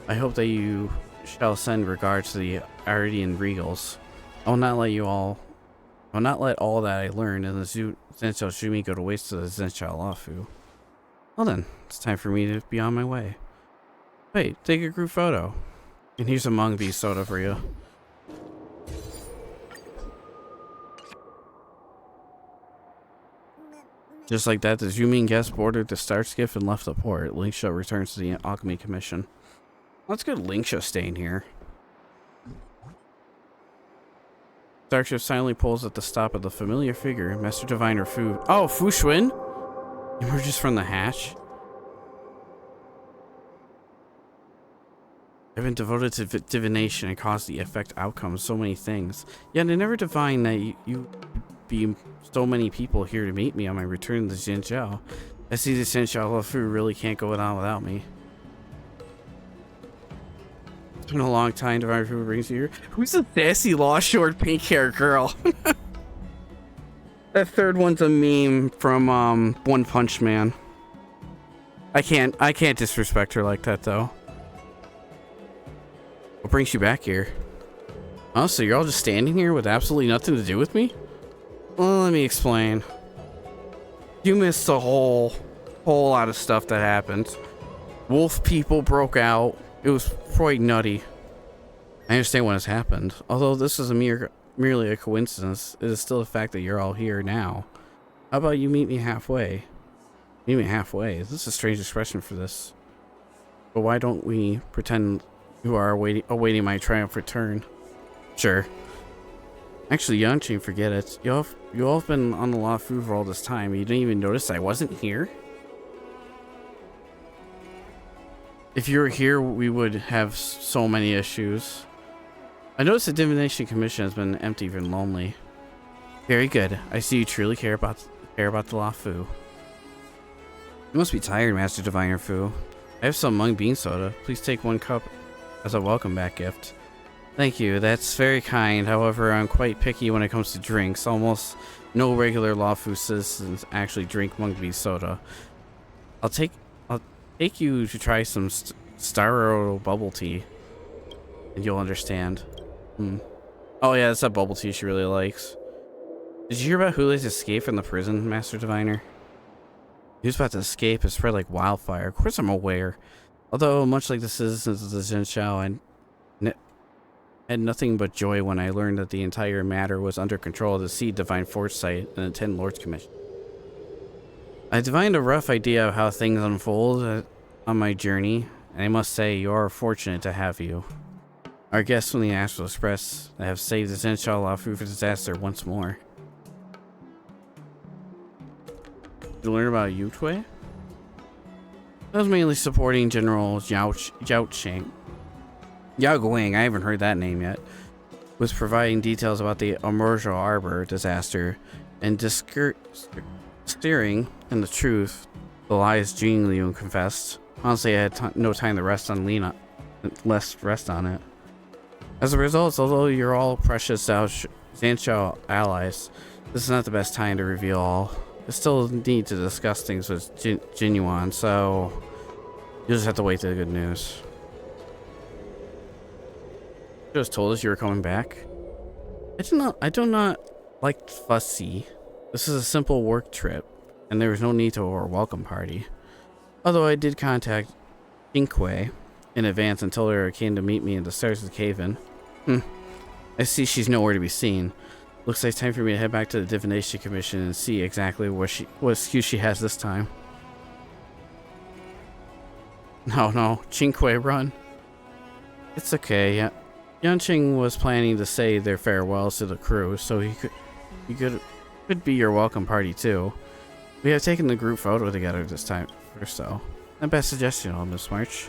I hope that you shall send regards to the Ardian Regals. I will not let all that I learned in the Zhenxiao Zhumi go to waste to the Zhenxiao Loufu. Well then, it's time for me to be on my way. Wait, take a group photo. And here's a Mung Bean soda for you. Just like that, the Zhumin guest boarded the star skiff and left the port. Lingsha returns to the Alchemy Commission. Let's get Lingsha staying here. Starship silently pulls at the stop of the familiar figure, Master Diviner Fu. Oh, Fu Xuan emerges from the hatch. I've been devoted to divination and caused the effect outcomes so many things. Yet I never divined that you be so many people here to meet me on my return to Jinzhou. I see the Jinzhou Loufu really can't go on without me. It's been a long time, Diviner Fu brings you here. Who's the sassy, law-short, pink-haired girl? That third one's a meme from One Punch Man. I can't disrespect her like that though. What brings you back here? Oh, so you're all just standing here with absolutely nothing to do with me? Well, let me explain. You missed a whole lot of stuff that happened. Wolf people broke out. It was quite nutty. I understand what has happened. Although this is merely a coincidence, it is still the fact that you're all here now. How about you meet me halfway? Meet me halfway? This is a strange expression for this. But why don't we pretend you are awaiting my triumphant return? Sure. Actually, Yanqing, forget it. You all have been on the Loufu for all this time. You didn't even notice I wasn't here? If you were here, we would have so many issues. I noticed the Divination Commission has been empty and lonely. Very good. I see you truly care about the Loufu. You must be tired, Master Diviner Fu. I have some Mung Bean soda. Please take 1 cup as a welcome back gift. Thank you, that's very kind. However, I'm quite picky when it comes to drinks. Almost no regular Loufu citizens actually drink Mung Bean soda. I'll take you to try some Starro bubble tea, and you'll understand. Oh yeah, that's that bubble tea she really likes. Did you hear about Hule's escape from the prison, Master Diviner? He was about to escape and spread like wildfire. Of course I'm aware. Although, much like the citizens of the Zhenshao, I had nothing but joy when I learned that the entire matter was under control of the Seed Divine Foresight and the 10 Lords Commission. I divined a rough idea of how things unfold on my journey, and I must say you are fortunate to have you. Our guests from the Astral Express that have saved the Zhenshao Loufu from disaster once more. Did you learn about Yutui? I was mainly supporting General Yaoqing. Yao Guang, I haven't heard that name yet, was providing details about the Emergent Arbor disaster and steering in the truth, the lies Jing Liu confessed. Honestly, I had no time to rest on it. As a result, although you're all precious Zhenshao allies, this is not the best time to reveal all. I still need to discuss things with Jinyuan, so you'll just have to wait for the good news. You just told us you were coming back. I do not like fussy. This is a simple work trip, and there was no need to a welcome party. Although I did contact Jinkwei in advance and told her I came to meet me in the stairs of the cave-in. I see she's nowhere to be seen. Looks like it's time for me to head back to the Divination Commission and see exactly what excuse she has this time. No, Jinkwei, run. It's okay. Yanqing was planning to say their farewells to the crew, so he could be your welcome party too. We have taken the group photo together this time or so. Not bad suggestion, Miss March.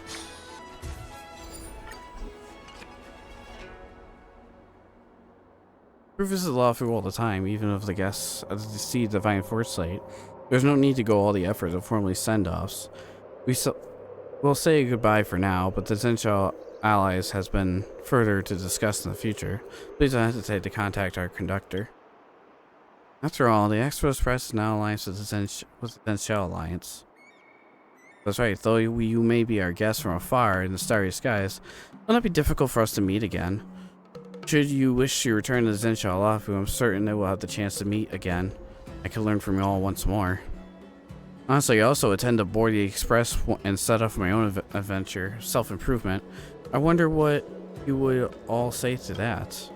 We visit Loufu all the time, even if the guests of the Seed Divine Foresight. There's no need to go all the effort of formally send-offs. We'll say goodbye for now, but the Zhenshao allies has been further to discuss in the future. Please don't hesitate to contact our conductor. After all, the Expo Express is now alliance with the Zhenshao Alliance. That's right, though you may be our guest from afar in the starry skies, it'll not be difficult for us to meet again. Should you wish to return to the Zhenshao Loufu, I'm certain that we'll have the chance to meet again. I can learn from you all once more. Honestly, I also intend to board the express and set up my own adventure, self-improvement. I wonder what you would all say to that.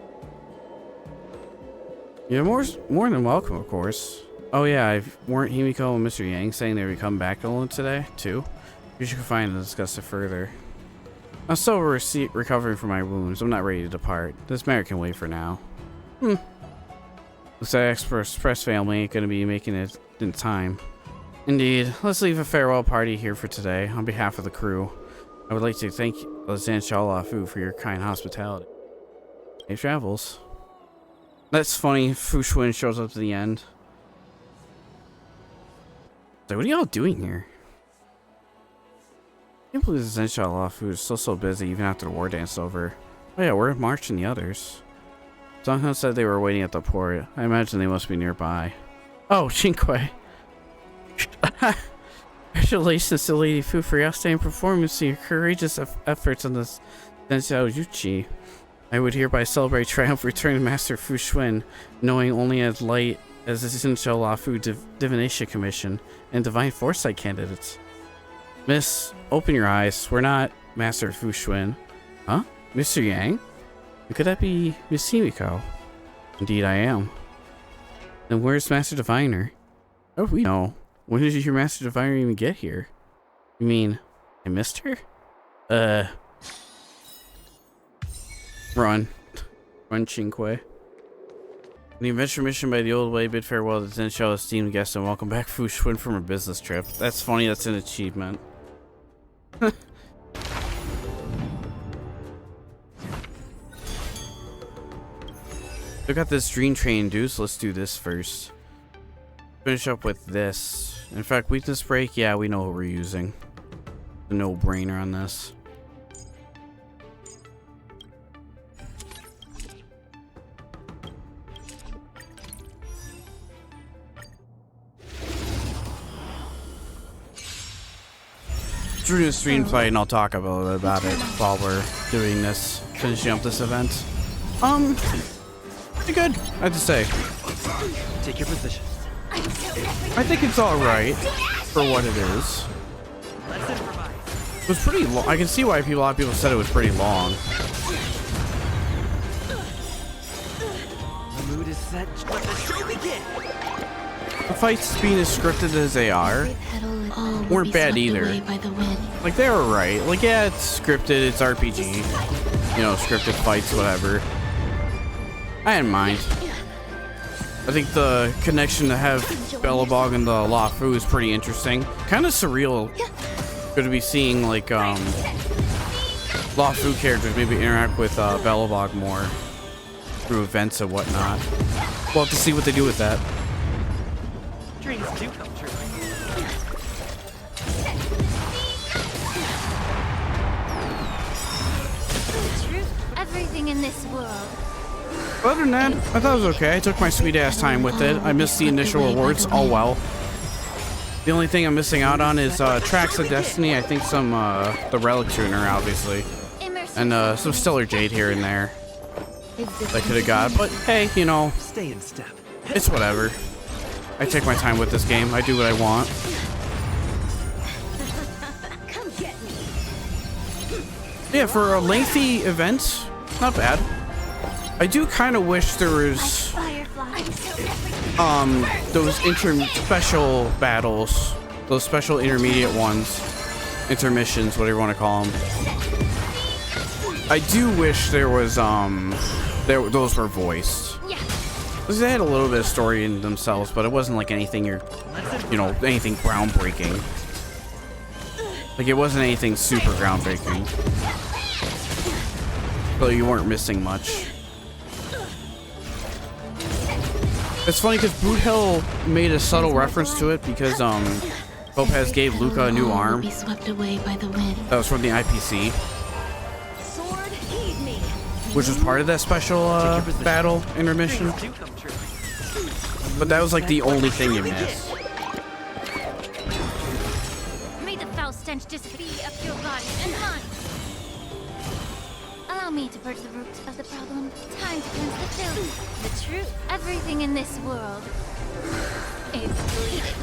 You're more than welcome, of course. Oh yeah, weren't Himiko and Mr. Yang saying they would come back alone today, too? You should find and discuss it further. I'm still recovering from my wounds. I'm not ready to depart. This matter can wait for now. Looks like Express family ain't gonna be making it in time. Indeed. Let's leave a farewell party here for today. On behalf of the crew, I would like to thank Loufu for your kind hospitality. Safe travels. That's funny. Fu Xuan shows up to the end. So what are y'all doing here? I can't believe Loufu is still so busy even after the war dance is over. Oh yeah, we're marching the others. Zhang said they were waiting at the port. I imagine they must be nearby. Oh, Xingque. Congratulations to Lady Fu for your outstanding performance and your courageous efforts on this Denshao Yuchi. I would hereby celebrate triumph returning Master Fu Xuan, knowing only as light as the Denshao Loufu Divination Commission and Divine Foresight candidates. Miss, open your eyes. We're not Master Fu Xuan. Huh? Mr. Yang? Could that be Miss Himiko? Indeed I am. Then where's Master Diviner? Oh, we know. When did your Master Diviner even get here? You mean, I missed her? Run. Run, Xingque. The adventure mission by the old way bid farewell to Zenshao's esteemed guests and welcome back Fu Xuan from a business trip. That's funny, that's an achievement. We got this dream train dude, so let's do this first. Finish up with this. In fact, weakness break, yeah, we know what we're using. A no-brainer on this. During the stream play, and I'll talk a little bit about it while we're doing this, finishing up this event. Pretty good, I have to say. Take your position. I think it's alright for what it is. Let's improvise. It was pretty long. I can see why a lot of people said it was pretty long. The mood is set. Let the show begin. The fights being as scripted as they are weren't bad either. Like, they were right. Like, yeah, it's scripted, it's RPG. You know, scripted fights, whatever. I didn't mind. I think the connection to have Belobog and the Loufu is pretty interesting. Kind of surreal. Good to be seeing, like, Loufu characters maybe interact with Belobog more through events and whatnot. We'll have to see what they do with that. Dreams do come true. Everything in this world. Other than that, I thought it was okay. I took my sweet ass time with it. I missed the initial rewards. Oh well. The only thing I'm missing out on is Tracks of Destiny. I think some the Relic Tuner, obviously, and some Stellar Jade here and there that I could have got. But hey, you know, Stay in step. it's whatever. I take my time with this game. I do what I want. Come get me. Yeah, for a lengthy event, not bad. I do kind of wish there was those special battles, those special intermediate ones, intermissions, whatever you want to call them. I do wish there was those were voiced. Because they had a little bit of story in themselves, but it wasn't like anything anything groundbreaking. Like, it wasn't anything super groundbreaking. So you weren't missing much. It's funny because Boot Hill made a subtle reference to it because Lopez gave Luca a new arm. That was from the IPC. Which was part of that special battle intermission. But that was like the only thing you missed. May the foul stench disappear up your body and mind. Allow me to purge the root of the problem. Time to cleanse the filth. The truth. Everything in this world is bleeding.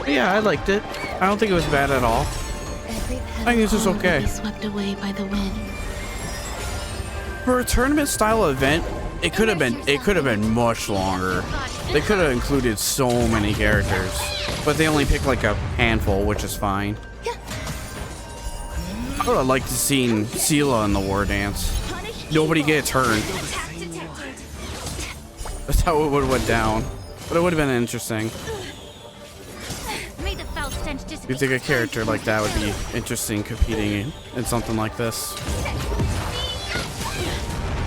Yeah, I liked it. I don't think it was bad at all. I think it's just okay. Swept away by the wind. For a tournament style event, it could have been much longer. They could have included so many characters, but they only picked like a handful, which is fine. I would have liked to seen Sela in the war dance. Nobody gets hurt. That's how it would have went down, but it would have been interesting. You think a character like that would be interesting competing in something like this?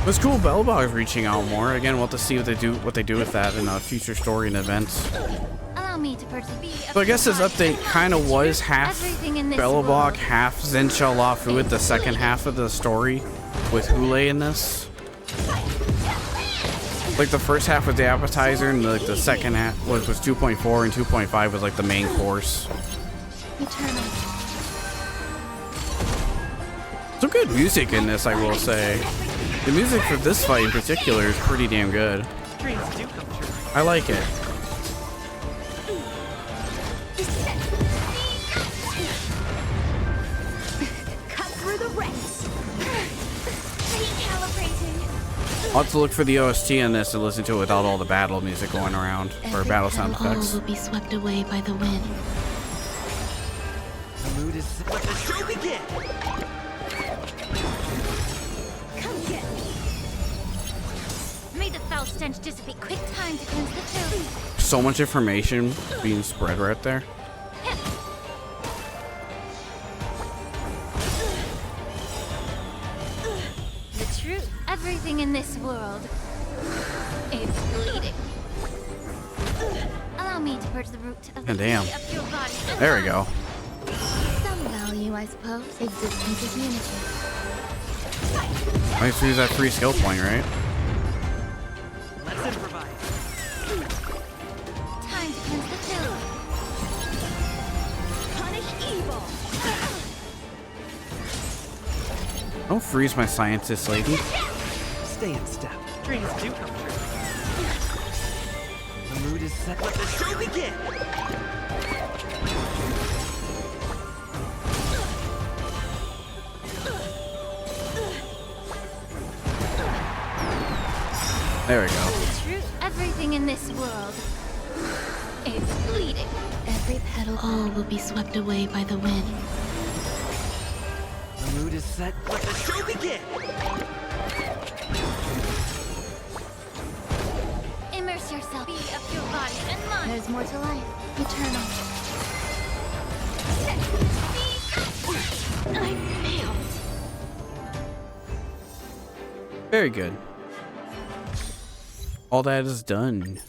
It's cool Belobog's reaching out more. Again, we'll have to see what they do with that in a future story and events. So I guess this update kind of was half Belobog, half Xinqiao Luofu at the second half of the story with Hule in this. Like the first half was the appetizer and the second half was 2.4 and 2.5 was like the main course. Some good music in this, I will say. The music for this fight in particular is pretty damn good. I like it. I'll have to look for the OST in this and listen to it without all the battle music going around, or battle sound effects. Will be swept away by the wind. The mood is set. Let the show begin. Come get me. May the foul stench dissipate. Quick time to cleanse the tomb. So much information being spread right there. The truth. Everything in this world is bleeding. Allow me to purge the root of the Damn. of your body. There we go. Some value, I suppose, exists in community. I just use that free skill point, right? Let's improvise. Time to cleanse the tomb. Punish evil. Don't freeze my scientist lady. Stay in step. Dreams do come true. The mood is set. Let the show begin. There we go. The truth. Everything in this world is bleeding. Every petal, all will be swept away by the wind. The mood is set. Let the show begin. Immerse yourself. Be of your body and mind. There's more to life. Eternal. I failed. Very good. All that is done.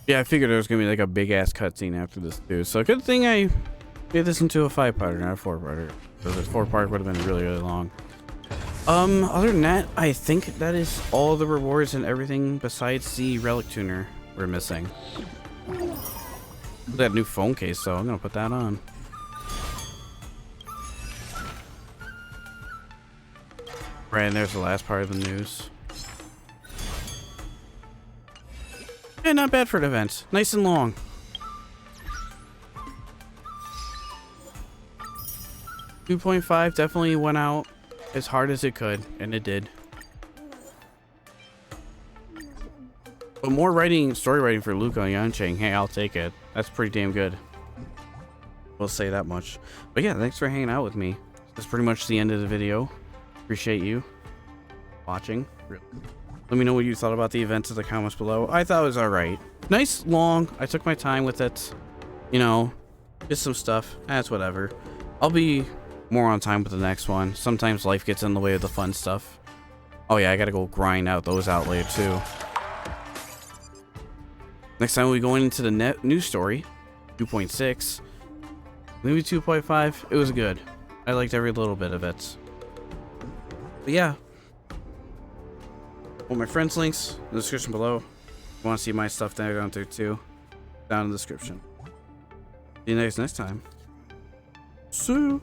Yeah, I figured there was gonna be like a big ass cutscene after this too. So good thing I made this into a 5-parter, not a 4-parter. Because a 4-part would have been really, really long. Other than that, I think that is all the rewards and everything besides the relic tuner we're missing. That new phone case, so I'm gonna put that on. Right, and there's the last part of the news. Yeah, not bad for an event. Nice and long. .5 definitely went out as hard as it could, and it did. But more writing, story writing for Luca and Yanqing, hey, I'll take it. That's pretty damn good. We'll say that much. But yeah, thanks for hanging out with me. That's pretty much the end of the video. Appreciate you watching. Let me know what you thought about the events in the comments below. I thought it was alright. Nice, long. I took my time with it. You know, just some stuff. That's whatever. I'll be more on time with the next one. Sometimes life gets in the way of the fun stuff. Oh yeah, I gotta go grind out those out later too. Next time we'll be going into the new story, 2.6. Maybe 2.5. It was good. I liked every little bit of it. But yeah. Well, my friends' links in the description below. If you want to see my stuff down there too, down in the description. See you guys next time. See you.